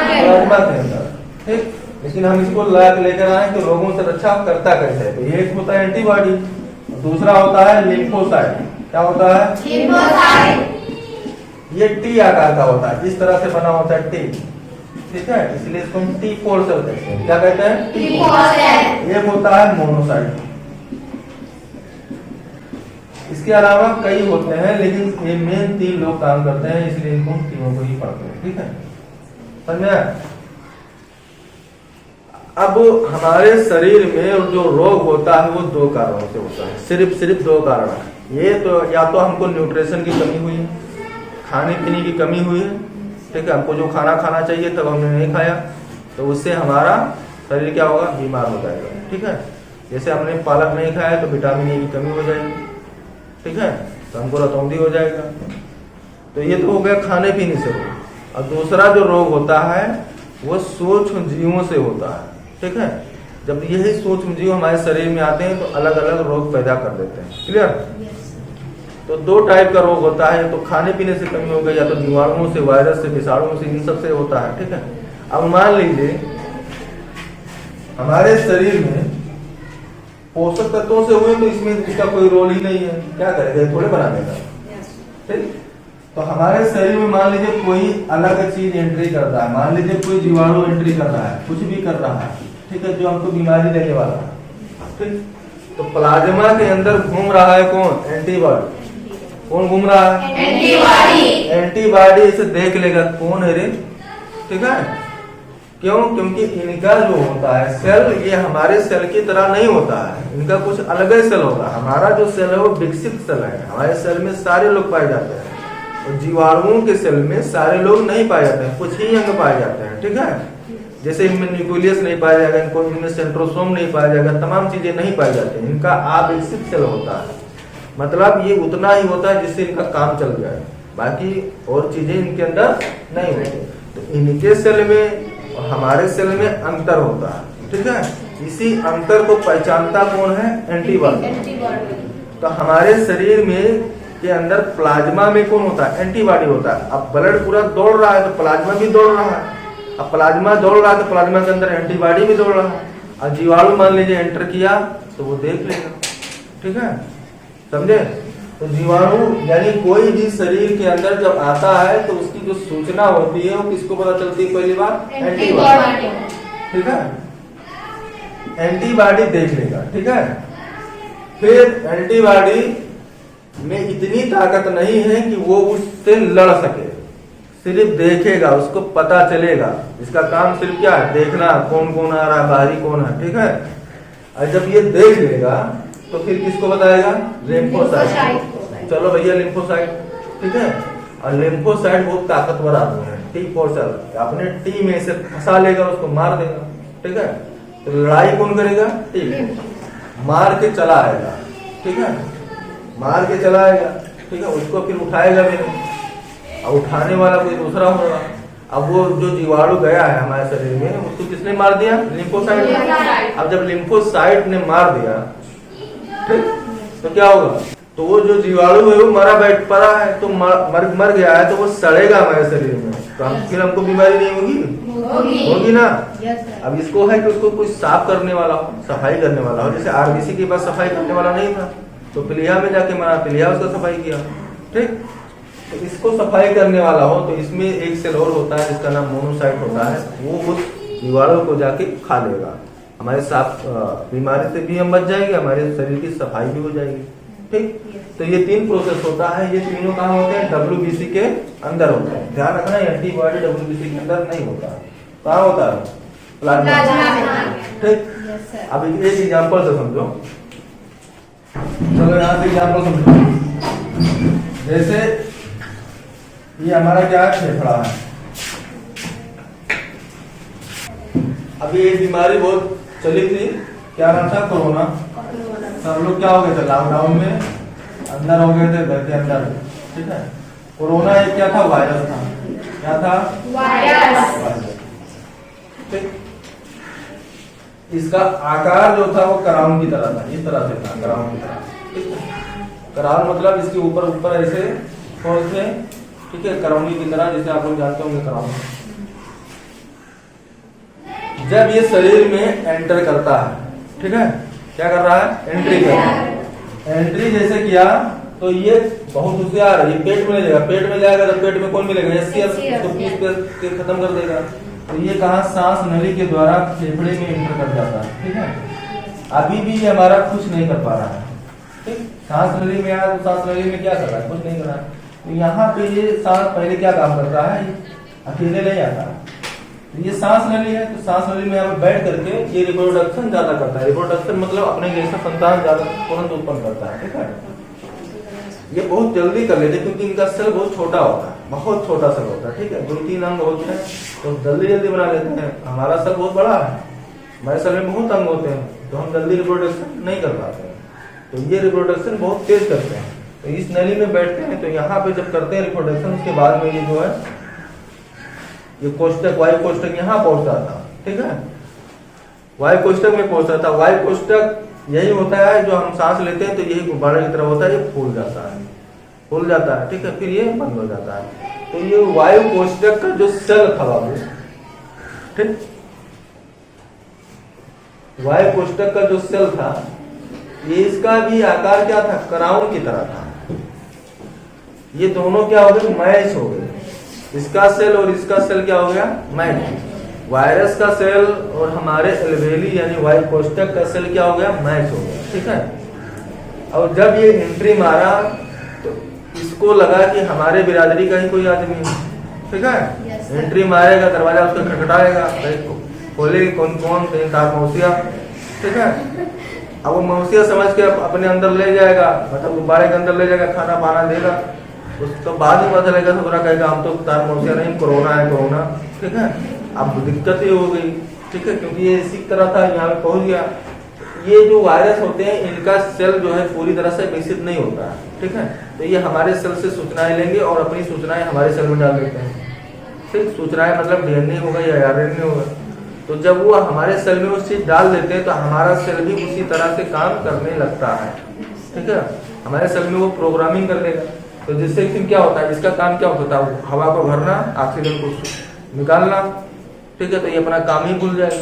के अंदर, ठीक। लेकिन हम इसको लेकर आए कि रोगों से रक्षा करता कैसे है। तो एक होता है एंटीबॉडी, दूसरा होता है लिम्फोसाइट। क्या होता है? लिम्फोसाइट। ये T आकार का होता है, इस तरह से बना होता है T, ठीक है, इसलिए इसको हम T4 सेल कहते हैं। क्या कहते हैं? T4 cell. एक होता है मोनोसाइट। इसके अलावा कई होते हैं, लेकिन ये मेन 3 लोग काम करते हैं, इसलिए इनको तीनों को ही पढ़ते हैं, ठीक है, समझ में आया? अब हमारे शरीर में जो रोग होता है वो 2 कारणों से होता है, सिर्फ 2 कारण है। ये तो या तो हमको न्यूट्रिशन की कमी हुई है, खाने पीने की कमी हुई है, ठीक है, हमको जो खाना खाना चाहिए तब हमने नहीं खाया, तो उससे हमारा शरीर क्या होगा? बीमार हो जाएगा, ठीक है। जैसे हमने पालक नहीं खाया तो विटामिन ए की कमी हो जाएगी, ठीक है, तो हमको रतौंधी हो जाएगा। तो ये तो हो गया खाने पीने से रोग। और दूसरा जो रोग होता है वो सूक्ष्म जीवों से होता है, ठीक है। जब यही सूक्ष्म जीव हमारे शरीर में आते हैं तो अलग अलग रोग पैदा कर देते हैं। क्लियर? तो दो टाइप का रोग होता है, तो खाने पीने से कमी हो गई, या तो जीवाणुओं से, वायरस से, विषाणुओं से, इन सब से होता है। ठीक है। अब मान लीजिए हमारे शरीर में पोषक तत्वों से हुए तो इसमें इसका कोई रोल ही नहीं है, क्या करेगा, थोड़े बना देगा। ठीक। तो हमारे शरीर में मान लीजिए कोई अलग चीज एंट्री कर रहा है, मान लीजिए कोई जीवाणु एंट्री कर रहा है, कुछ भी कर रहा है, ठीक है, जो हमको बीमारी देने वाला है। ठीक। तो प्लाज्मा के अंदर घूम रहा है कौन? एंटीबॉडी। कौन घूम रहा है? एंटीबॉडी। एंटीबॉडी इसे देख लेगा कौन है रे। ठीक है। क्यों? क्योंकि इनका जो होता है सेल, ये हमारे सेल की तरह नहीं होता है, इनका कुछ अलग ही सेल होगा। हमारा जो सेल है वो विकसित सेल है, हमारे सेल में सारे लोग पाए जाते हैं, और जीवाणुओं के सेल में सारे लोग नहीं पाए जाते हैं, कुछ ही अंग पाए जाते हैं। ठीक है। जैसे इनमें न्यूक्लियस नहीं पाया जाएगा, इनको इनमें सेंट्रोसोम नहीं पाया जाएगा, तमाम चीजें नहीं पाई जाती, इनका अविकसित सेल होता है। मतलब ये उतना ही होता है जिससे इनका काम चल जाए, बाकी और चीजें इनके अंदर नहीं होती। तो इनके सेल में और हमारे सेल में अंतर होता है। ठीक है। इसी अंतर को पहचानता कौन है? एंटीबॉडी। तो हमारे शरीर में के अंदर प्लाज्मा में कौन होता है? एंटीबॉडी होता है। अब ब्लड पूरा दौड़ रहा है तो प्लाज्मा भी दौड़ रहा है, अब प्लाज्मा दौड़ रहा है तो प्लाज्मा के अंदर एंटीबॉडी भी दौड़ रहा है। अब जीवाणु मान लीजिए एंटर किया तो वो देख लेगा। ठीक है, समझे? तो जीवाणु यानी कोई भी शरीर के अंदर जब आता है तो उसकी जो सूचना होती है वो किसको पता चलती है? पहली बार एंटीबॉडी। ठीक है, एंटीबॉडी देख लेगा। ठीक है, फिर एंटीबॉडी में इतनी ताकत नहीं है कि वो उससे लड़ सके, सिर्फ देखेगा, उसको पता चलेगा। इसका काम सिर्फ क्या है? देखना, कौन कौन आ रहा है, बाहरी कौन है। ठीक है, और जब ये देख लेगा तो फिर किसको बताएगा? लिम्फोसाइट। चलो भैया लिम्फोसाइट। ठीक है, और लिम्फोसाइट बहुत ताकतवर आदमी है, T4 सेल, अपने टी में से फंसा लेगा, उसको मार देगा। ठीक है, तो लड़ाई कौन करेगा? टी मार के चला आएगा। ठीक है, मार के चला आएगा। ठीक है, उसको फिर उठाएगा भी नहीं, अब उठाने वाला कोई दूसरा होगा। अब वो जो जीवाणु गया है हमारे शरीर में, उसको किसने मार दिया? लिम्फोसाइट ने। अब जब लिम्फोसाइट ने मार दिया, ठीक, तो क्या होगा? तो वो जो जीवाणु है वो मरा बैठ पड़ा है, तो मर गया है, तो वो सड़ेगा हमारे शरीर में, तो फिर हमको बीमारी नहीं होगी? होगी ना। अब इसको है कि उसको कुछ साफ करने वाला हो, सफाई करने वाला हो। जैसे आरबीसी के पास सफाई करने वाला नहीं था, तो प्लीहा में जाके मरा, प्लीहा उसका सफाई किया। ठीक, तो इसको सफाई करने वाला हो तो इसमें एक सेल और होता है जिसका नाम मोनोसाइट होता है, वो उस जीवाणु को जाके खा लेगा। हमारे साफ बीमारी से भी हम बच जाएंगे, हमारे शरीर की सफाई भी हो जाएगी। ठीक, तो ये 3 प्रोसेस होता है। ये तीनों कहाँ होते हैं? WBC के अंदर होते हैं। ध्यान रखना, एंटीबॉडी WBC के अंदर नहीं होता। कहाँ होता है? प्लाज्मा। ठीक, अब एक एग्जाम्पल से समझो। चलो यहाँ से एग्जाम्पल समझो। जैसे ये हमारा क्या है? फेफड़ा है। अभी ये बीमारी बहुत चली थी, क्या नाम था? कोरोना। सब लोग क्या हो गए थे? लॉकडाउन में अंदर हो गए थे, घर के अंदर। ठीक है, कोरोना एक क्या था? वायरस था। क्या था? वायरस। ठीक, इसका आकार जो था वो कराउन की तरह था, इस तरह से था, कराउन की तरह। ठीक है, कराउन मतलब इसके ऊपर ऐसे फोल्ड थे। ठीक है, करौनी की तरह, जैसे आप लोग जानते होंगे कराउन। जब ये शरीर में एंटर करता है, ठीक है, क्या कर रहा है? एंट्री कर रहा है। एंट्री जैसे किया तो ये बहुत होशियार है, ये पेट में ले जाएगा। पेट में जाएगा तो पेट में कौन मिलेगा? HCl, उसको पीस के खत्म कर देगा। तो ये कहाँ? सांस नली के द्वारा फेफड़े में एंटर कर जाता है। ठीक है, अभी भी ये हमारा कुछ नहीं कर पा रहा है। ठीक, सांस नली में आया तो सांस नली में क्या कर रहा है? कुछ नहीं कर रहा है। तो यहाँ पे ये सांस पहले क्या काम करता है? अकेले नहीं आता, ये सांस नली है, तो सांस नली में यहाँ पे बैठ करके ये रिप्रोडक्शन ज्यादा करता है। रिप्रोडक्शन मतलब अपने जैसा संतान ज्यादा तुरंत उत्पन्न करता है। ठीक है, ये बहुत जल्दी कर लेते हैं क्योंकि इनका सेल बहुत छोटा होता है, बहुत छोटा सेल होता है। ठीक है, 2-3 अंग होते हैं तो जल्दी जल्दी बना लेते हैं। हमारा सेल बहुत बड़ा है, हमारे सेल में बहुत अंग होते हैं, तो हम जल्दी रिप्रोडक्शन नहीं कर पाते हैं। तो ये रिप्रोडक्शन बहुत तेज करते हैं। तो इस नली में बैठते हैं, तो यहाँ पे जब करते हैं रिप्रोडक्शन, उसके बाद में ये जो है ये कोष्टक, वायु कोष्टक यहाँ पहुंचता था। ठीक है, वायु कोष्ठक में पहुंच रहा था। वायु कोष्ठक यही होता है जो हम सांस लेते हैं तो यही गुब्बारे की तरह होता है, ये फूल जाता है, ठीक है, फिर ये बंद हो जाता है। तो ये वायु कोष्ठक का जो सेल था बाबू, ठीक, वायु कोष्ठक का जो सेल था ये इसका भी आकार क्या था, क्राउन की तरह था। ये दोनों क्या हो गए, मैच हो गए। इसका सेल और इसका सेल क्या हो गया, मैच। वायरस का सेल और हमारे एल्वेली यानी वायु कोष्ठक का सेल क्या हो गया, मैच हो गया, ठीक है। और जब ये एंट्री मारा तो इसको लगा कि हमारे बिरादरी का ही कोई आदमी है, ठीक है। एंट्री मारेगा, दरवाजा उसका खटखटाएगा, खोलेगी कौन कौन, तार मौसिया, ठीक है। अब वो मौसिया समझ के अपने अंदर ले जाएगा, मतलब गुब्बारे के अंदर ले जाएगा, खाना पाना देगा। उसको बाद में पता लगेगा, तो कहेगा हम तो तार मौसिया नहीं, कोरोना है कोरोना, ठीक है। अब दिक्कत ये हो गई, ठीक है, क्योंकि ये इसी तरह था, यहाँ पे पहुंच गया। ये जो वायरस होते हैं इनका सेल जो है पूरी तरह से विकसित नहीं होता है, ठीक है। तो ये हमारे सेल से सूचनाएं लेंगे और अपनी सूचनाएं हमारे सेल में डाल देते हैं, ठीक। सूचनाएं मतलब डीएनए होगा या आरएनए होगा। तो जब वो हमारे सेल में उस चीज डाल देते हैं तो हमारा सेल भी उसी तरह से काम करने लगता है, ठीक है। हमारे सेल में वो प्रोग्रामिंग कर देगा। तो जिससे फिर क्या होता है, इसका काम क्या होता है, हवा को भरना, ऑक्सीजन को निकालना, ठीक है। तो ये अपना काम ही भूल जाएगा।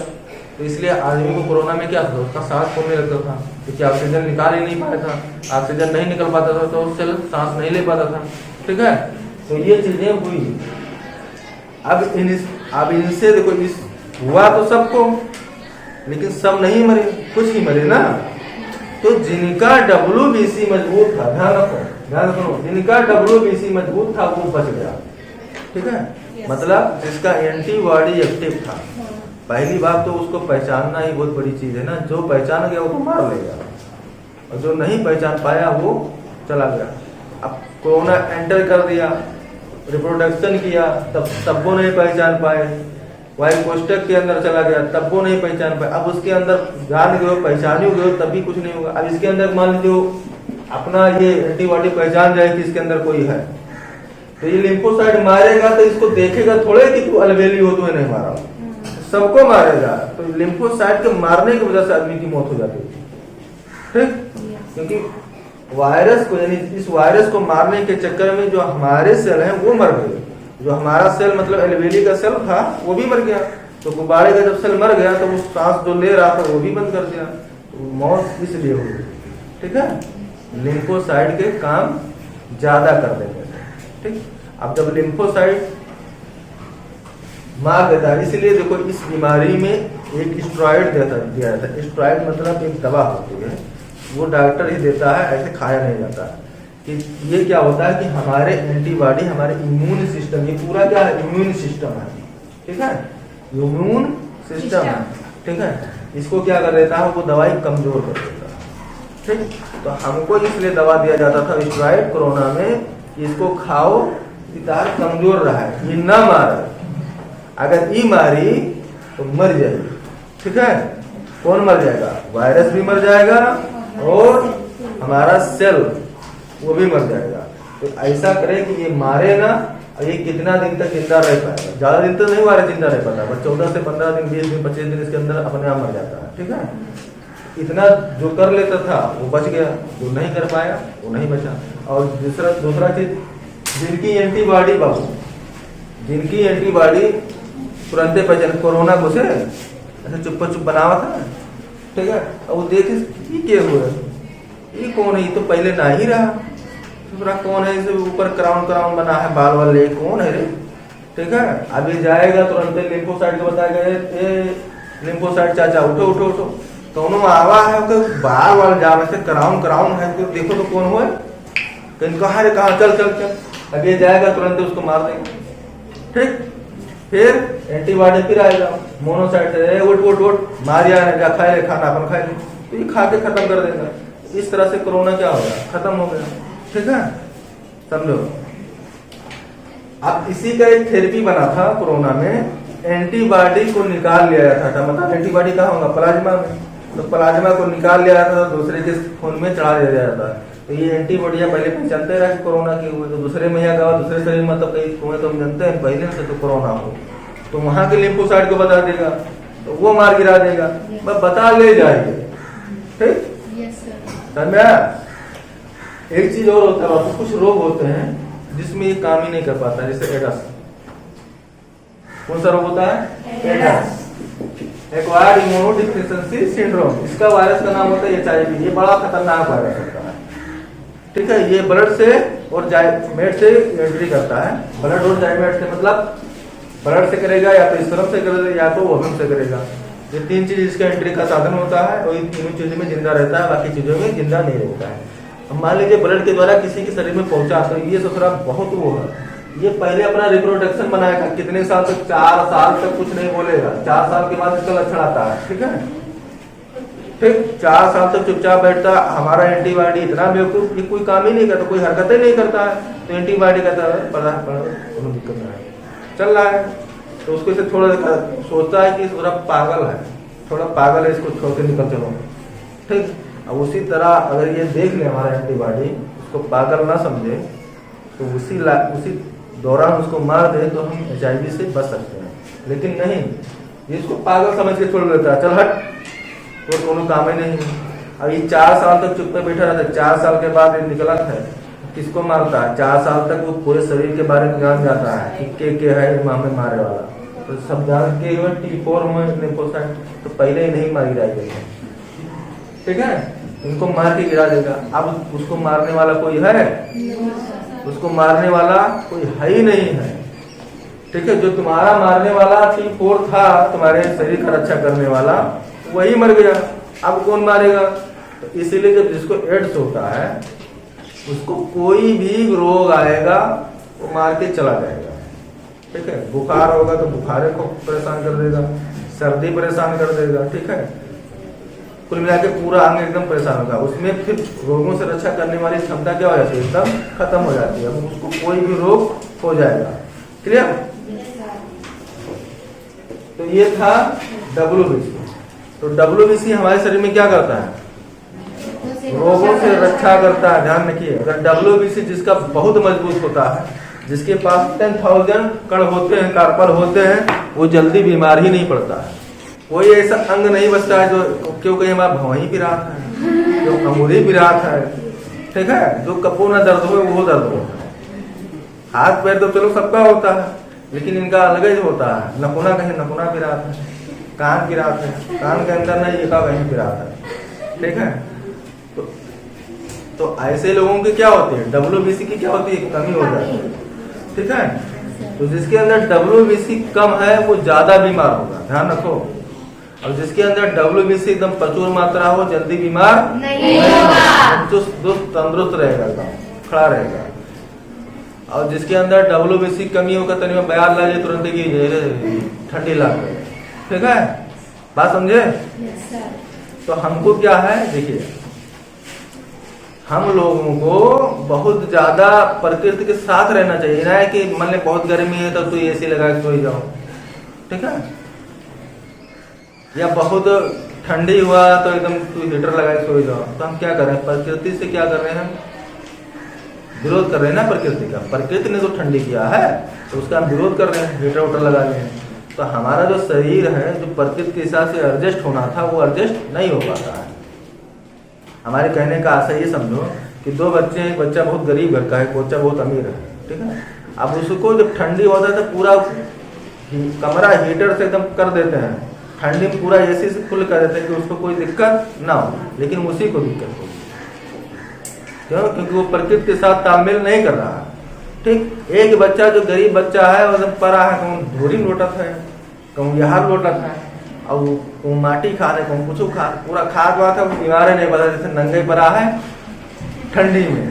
तो इसलिए आदमी को कोरोना में क्या था, उसका सांस फूलने लगता था, क्योंकि ऑक्सीजन निकाल ही नहीं पाया था। ऑक्सीजन नहीं निकल पाता था तो सेल सांस नहीं ले पाता था, ठीक है। तो ये चीजें हुई। अब इनसे देखो, इस हुआ तो सबको, लेकिन सब नहीं मरे, कुछ ही मरे ना। तो जिनका WBC मजबूत था, ध्यान रखो, जिनका WBC मजबूत था वो बच गया, ठीक है। मतलब जिसका एंटीबॉडी एक्टिव था। पहली बात तो उसको पहचानना ही बहुत बड़ी चीज है ना। जो पहचान गया वो तो मार लेगा, और जो नहीं पहचान पाया वो चला गया। अब कोरोना एंटर कर दिया, रिप्रोडक्शन किया, तब वो नहीं पहचान पाए। वायु कोष्ठक के अंदर चला गया, तब वो नहीं पहचान पाए। अब उसके अंदर जान गए, पहचान गए, तब भी कुछ नहीं होगा। अब इसके अंदर मान लीजिए अपना ये एंटीबॉडी पहचान जाए कि इसके अंदर कोई है, तो ये लिम्फोसाइट मारेगा तो इसको देखेगा थोड़े कि तू अलबेली हो, तो नहीं मारा, सबको मारेगा। तो लिम्फोसाइट के मारने की वजह से आदमी की मौत हो जाती है, ठीक। क्योंकि वायरस को, यानी इस वायरस को मारने के चक्कर में जो हमारे सेल हैं वो मर गए। जो हमारा सेल मतलब एल्वेली का सेल था वो भी मर गया। तो गुब्बारे का जब सेल मर गया तो वो सांस जो ले रहा था वो भी बंद कर दिया। तो मौत इसलिए हो गई, ठीक है। लिम्फोसाइट के काम ज्यादा कर देते थे, ठीक। अब जब लिम्फोसाइट मार देता है, इसलिए देखो इस बीमारी में एक स्टेरॉइड दिया जाता है। स्टेरॉइड मतलब एक दवा होती है, वो डॉक्टर ही देता है, ऐसे खाया नहीं जाता है। कि ये क्या होता है कि हमारे एंटीबॉडी, हमारे इम्यून सिस्टम, ये पूरा क्या है, इम्यून सिस्टम है, ठीक है, इम्यून सिस्टम है, ठीक है। इसको क्या कर देता है, वो दवाई कमजोर कर देता है, ठीक। तो हमको इसलिए दवा दिया जाता था स्टेरॉइड कोरोना में, इसको खाओ, तार कमजोर रहा है, ये ना मारे। अगर ये मारी तो मर जाएगी, ठीक है। कौन मर जाएगा, वायरस भी मर जाएगा और हमारा सेल वो भी मर जाएगा। तो ऐसा करें कि ये मारे ना, और ये कितना दिन तक जिंदा रह पाएगा। ज्यादा दिन तो नहीं वायरस जिंदा रह पाता, बस 14 से 15 दिन, 20 दिन, 25 दिन इसके अंदर अपने आप मर जाता है, ठीक है। इतना जो कर लेता था वो बच गया, जो नहीं कर पाया वो नहीं बचा। और दूसरा चीज, जिनकी एंटीबॉडी बाबू, जिनकी एंटीबॉडी तुरंत पहचान, कोरोना को से ऐसे चुप बनावा था, ठीक है। और वो देखे क्या हुआ, ये कौन है, ये तो पहले ना ही रहा, दूसरा कौन है, इसे ऊपर क्राउन बना है, बाल वाल, ये कौन है रे, ठीक है। अभी जाएगा तुरंत लिम्फोसाइट को बताएगा, लिम्फोसाइट चाचा उठो उठो उठो, दोनों आवा है, बाल वाल जा वैसे क्राउन है, तो देखो तो कौन हुआ, कहा रे कहा, चल चल चल। अब ये जाएगा तुरंत उसको मार देगा, ठीक। फिर एंटीबॉडी फिर आएगा, मोनोसाइट, उठ उठ उठ, मारिया ने जा खाए, खाना अपन खाए, तो ये खा के खत्म कर देगा। इस तरह से कोरोना क्या हो गया, खत्म हो गया, ठीक है, समझो। अब इसी का एक थेरेपी बना था कोरोना में, एंटीबॉडी को निकाल लिया जाता था। मतलब एंटीबॉडी कहाँ होगा, प्लाज्मा में। तो प्लाज्मा को निकाल लिया जाता था, दूसरे के खून में चढ़ा दिया जाता था। तो ये एंटीबॉडियां पहले पहचानते रहा कि कोरोना की हुई, तो दूसरे में या गवा, दूसरे शरीर में, तो कहीं तुम्हें तो हम जानते हैं पहले से तो कोरोना हो, तो वहां के लिम्फोसाइट को बता देगा तो वो मार गिरा देगा। मैं बता ले जाइए, ठीक। एक चीज और होता है, कुछ रोग होते हैं जिसमें ये काम ही नहीं कर पाता, जैसे एडस। कौन सा रोग होता है? AIDS, acquired immunodeficiency syndrome. इसका वायरस का नाम होता है HIV। ये बड़ा खतरनाक वायरस होता है, ठीक है। ये ब्लड से और जाइमेट से एंट्री करता है। ब्लड और जाइमेट से मतलब ब्लड से करेगा, या तो स्पर्म से करेगा, या तो ओवम से करेगा। ये तीन चीज इसका एंट्री का साधन होता है, और इन तीनों चीजों में जिंदा रहता है, बाकी चीजों में जिंदा नहीं रहता है। अब मान लीजिए ब्लड के द्वारा किसी के शरीर में पहुंचा, तो ये ससुरा बहुत वो है। ये पहले अपना रिप्रोडक्शन बनाएगा, कितने साल तक? 4 साल तक कुछ नहीं बोलेगा। 4 साल के बाद इसका लक्षण आता है, ठीक है। ठीक, 4 साल तक चुपचाप बैठता। हमारा एंटीबॉडी इतना बेवकूफ, ये कोई काम ही नहीं करता, कोई हरकतें नहीं करता है, तो एंटीबॉडी कहता है पढ़ा दिक्कत है, चल रहा है। तो उसको इसे थोड़ा सोचता है कि थोड़ा पागल है, थोड़ा पागल है, इसको छोड़ के निकल चलो, ठीक। अब उसी तरह अगर ये देख ले हमारा एंटीबॉडी, उसको पागल ना समझे, तो उसी दौरान उसको मार दे, तो हम HIV से बच सकते हैं। लेकिन नहीं, ये इसको पागल समझ के छोड़ देता है, चल हट, तो दोनों काम ही नहीं। अब ये 4 साल तक चुप पे बैठा रहता है। 4 साल के बाद ये निकलत है, किसको मारता है? 4 साल तक वो पूरे शरीर के बारे में जान जाता है कि के है हमें मारे वाला, तो सब जान के T4 में लिम्फोसाइट, तो पहले ही नहीं मारी जाएगी, ठीक है। इनको मार के गिरा देगा। अब उसको मारने वाला कोई है? उसको मारने वाला कोई है ही नहीं है, ठीक है। जो तुम्हारा मारने वाला T4 था, तुम्हारे शरीर का रक्षा करने वाला, वही मर गया। अब कौन मारेगा? तो इसीलिए जब जिसको एड्स होता है, उसको कोई भी रोग आएगा वो मार के चला जाएगा, ठीक है। बुखार होगा तो बुखारे को परेशान कर देगा, सर्दी परेशान कर देगा, ठीक है। कुल मिला के पूरा अंग एकदम परेशान होगा। उसमें फिर रोगों से रक्षा करने वाली क्षमता क्या हो जाती है? एकदम खत्म हो जाती है। उसको कोई भी रोग हो जाएगा, क्लियर। तो ये था WBC। तो WBC हमारे शरीर में क्या करता है? रोगों से रक्षा करता है। ध्यान रखिए, अगर WBC जिसका बहुत मजबूत होता है, जिसके पास 10,000 कण होते हैं, कार्पल होते हैं, वो जल्दी बीमार ही नहीं पड़ता है। कोई ऐसा अंग नहीं बचता है जो क्योंकि हमारा भौही पिरात है, जो अंगूरी पिरात है, ठीक है, जो कपू ना दर्द हो वो दर्द होता है। हाथ पैर तो चलो सबका होता है, लेकिन इनका अलग ही होता है। नखुना कहीं नखुना पिरात है, कान पिरात है, कान के अंदर नहीं एका कहीं पिरात है, ठीक है। तो ऐसे लोगों की क्या होती है? WBC की क्या होती है? कमी हो जाती है, ठीक है। तो जिसके अंदर WBC कम है वो ज्यादा बीमार होगा, ध्यान रखो। और जिसके अंदर WBC एकदम प्रचुर मात्रा हो, जल्दी बीमार नहीं होगा, तंदुरुस्त रहेगा, खड़ा रहेगा। और जिसके अंदर WBC कमी होगा, तनी में बयान ला जाए तुरंत की ठंडी लाग गई, ठीक है। बात समझे? तो हमको क्या है, देखिए, हम लोगों को बहुत ज्यादा प्रकृति के साथ रहना चाहिए। ना है कि मान ले बहुत गर्मी है तो तू AC लगा के सो जाओ, ठीक है, या बहुत ठंडी हुआ तो एकदम तू हीटर लगा के सो जाओ। तो हम क्या कर रहे हैं? प्रकृति से क्या कर रहे हैं? विरोध कर रहे हैं ना प्रकृति का। प्रकृति ने तो ठंडी किया है, तो उसका हम विरोध कर रहे हैं, हीटर उटर लगा रहे हैं। तो हमारा जो शरीर है, जो प्रकृति के हिसाब से एडजस्ट होना था, वो एडजस्ट नहीं हो पाता है। हमारे कहने का आशय ये समझो कि 2 बच्चे हैं, एक बच्चा बहुत गरीब घर का है, एक बच्चा बहुत अमीर है, ठीक है। अब उसको जब ठंडी होता है तो पूरा कमरा हीटर से एकदम कर देते हैं, ठंडी में पूरा AC से फुल कर देते हैं कि उसको कोई दिक्कत ना हो, लेकिन उसी को दिक्कत होगी। क्यों? क्योंकि वो प्रकृति के साथ तालमेल नहीं कर रहा, ठीक। एक बच्चा जो गरीब बच्चा है, वो परा है, कहूँ धोरी लोटत है, कहूँ यहाँ लोटत है, और वो माटी खा रहे, कहूँ कुछ खा, पूरा खा हुआ था, बीमार नहीं पता, जैसे नंगे परा है ठंडी में,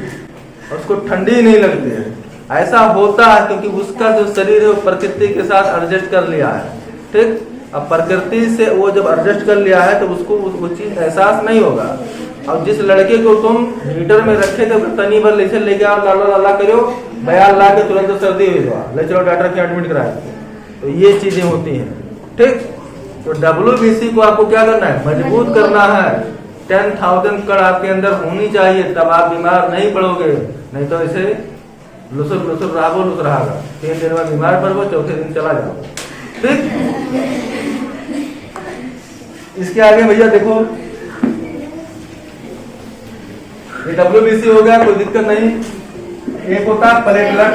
और उसको ठंडी नहीं लगती है। ऐसा होता है क्योंकि उसका जो शरीर है वो प्रकृति के साथ एडजस्ट कर लिया है, ठीक। अब प्रकृति से वो जब एडजस्ट कर लिया है तो उसको वो चीज एहसास नहीं होगा। अब जिस लड़के को तुम हीटर में रखे थे, तनी भर लेके आओ, लाला लाला करो, बयान ला के तुरंत सर्दी हुई, ले चलो डॉक्टर के एडमिट कराए। तो ये चीजें होती हैं, ठीक। तो WBC को आपको क्या करना है? मजबूत करना है। 10,000 कण आपके अंदर होनी चाहिए, तब आप बीमार नहीं पड़ोगे। नहीं तो ऐसे लुसुर लुसुर रागो लुस रहा, 3 दिन में बीमार पड़ो, चौथे दिन चला जाओ, ठीक। इसके आगे भैया देखो, ये WBC हो गया, कोई दिक्कत नहीं। एक होता है प्लेटलेट,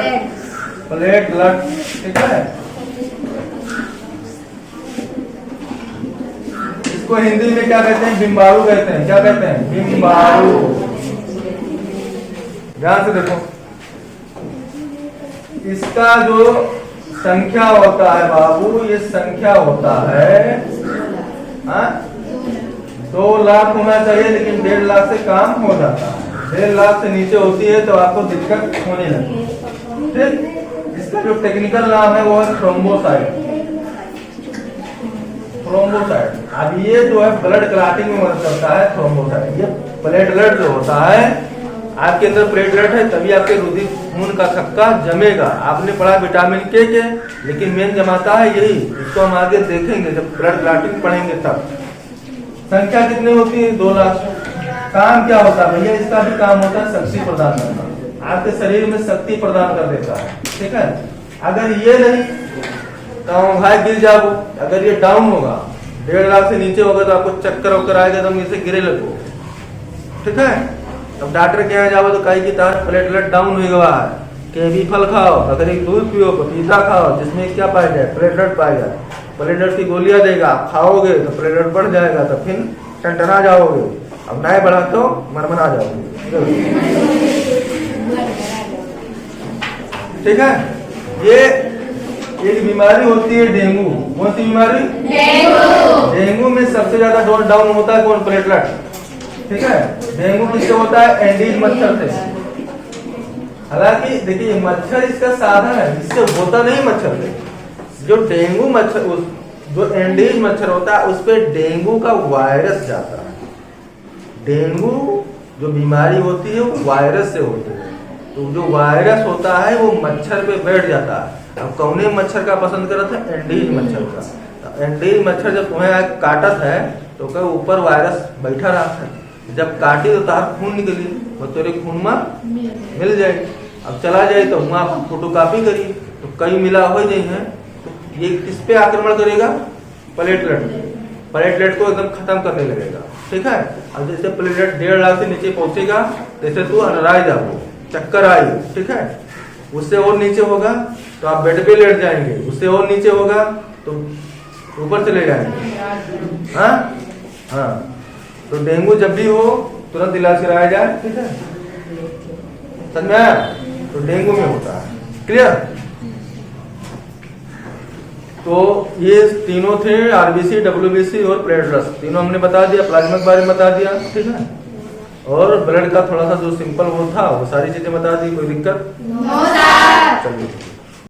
प्लेटलेट, ठीक है। इसको हिंदी में क्या कहते हैं? बिम्बाणु कहते हैं। क्या कहते हैं? बिम्बाणु। ध्यान से देखो, इसका जो संख्या होता है बाबू, ये संख्या होता है 2 लाख होना चाहिए, लेकिन 1.5 लाख से काम हो जाता है। 1.5 लाख से नीचे होती है तो आपको दिक्कत होने लगती है, ठीक। इसका जो टेक्निकल नाम है वो है थ्रोम्बोसाइट, थ्रोम्बोसाइट। अब ये जो है ब्लड क्लॉटिंग में मदद करता है थ्रोम्बोसाइट। ये प्लेटलेट जो होता है, आपके अंदर प्लेटलेट है तभी आपके रुधिर खून का थक्का जमेगा। आपने पढ़ा विटामिन के, लेकिन मेन जमाता है यही। इसको हम आगे देखेंगे जब ब्लड क्लॉटिंग पढ़ेंगे तब। संख्या कितनी होती है? 2 लाख। काम क्या होता है भैया? इसका भी काम होता है शक्ति प्रदान करना, आपके शरीर में शक्ति प्रदान कर देता है, ठीक है। अगर ये नहीं तो भाई गिर जाओ। अगर ये डाउन होगा, 1.5 लाख से नीचे होगा तो आपको चक्कर वक्कर आएगा, तो इसे गिरे लगो, ठीक है। अब डॉक्टर के यहाँ जाओ तो कहीं की तार प्लेटलेट डाउन हो गया है, केवी फल खाओ, बकरी दूध पियो, पपीता खाओ, जिसमें क्या पाया जाए? प्लेटलेट पाया जाए। प्लेटलेट की गोलियां देगा, आप खाओगे तो प्लेटलेट बढ़ जाएगा, तो फिर टनटना जाओगे। अब नए बढ़ा तो मरमरा जाओगे, ठीक है। ये एक बीमारी होती है डेंगू। कौन सी बीमारी? डेंगू। डेंगू में सबसे ज्यादा डाउन होता है कौन? प्लेटलेट, ठीक है। डेंगू किससे होता है? एंडीज मच्छर से। हालांकि देखिए मच्छर इसका साधन है, इससे होता नहीं मच्छर से। जो डेंगू मच्छर, जो एंडीज मच्छर होता है उस पर डेंगू का वायरस जाता है। डेंगू जो बीमारी होती है वो वायरस से होती है, तो जो वायरस होता है वो मच्छर पे बैठ जाता है। अब कौने मच्छर का पसंद करता है? एंडीज मच्छर का। एंडीज मच्छर जब तुम्हें काटत है तो क्या ऊपर वायरस बैठा रहता है, जब काटी तो तार खून निकली, वो तेरे खून में मिल जाए। अब चला जाए तो वहां फोटोकॉपी करी तो कई मिला हो जाए है, तो ये किस पे आक्रमण करेगा? प्लेटलेट। प्लेटलेट को एकदम खत्म करने लगेगा, ठीक है। अब जैसे प्लेटलेट 1.5 लाख से नीचे पहुंचेगा, जैसे तू अनराय जाओ, चक्कर आई, ठीक है। उससे और नीचे होगा तो आप बेड पे लेट जाएंगे, उससे और नीचे होगा तो ऊपर चले जाएंगे। हाँ, तो डेंगू जब भी हो तुरंत इलाज कराया जाए, ठीक है। समझ में आया? तो डेंगू में होता है, क्लियर। तो ये तीनों थे, आरबीसी, डब्ल्यूबीसी और प्लेटलेट्स, तीनों हमने बता दिया। प्लाज्मा के बारे में बता दिया, ठीक है। और ब्लड का थोड़ा सा जो सिंपल वो था वो सारी चीजें बता दी। कोई दिक्कत? चलिए।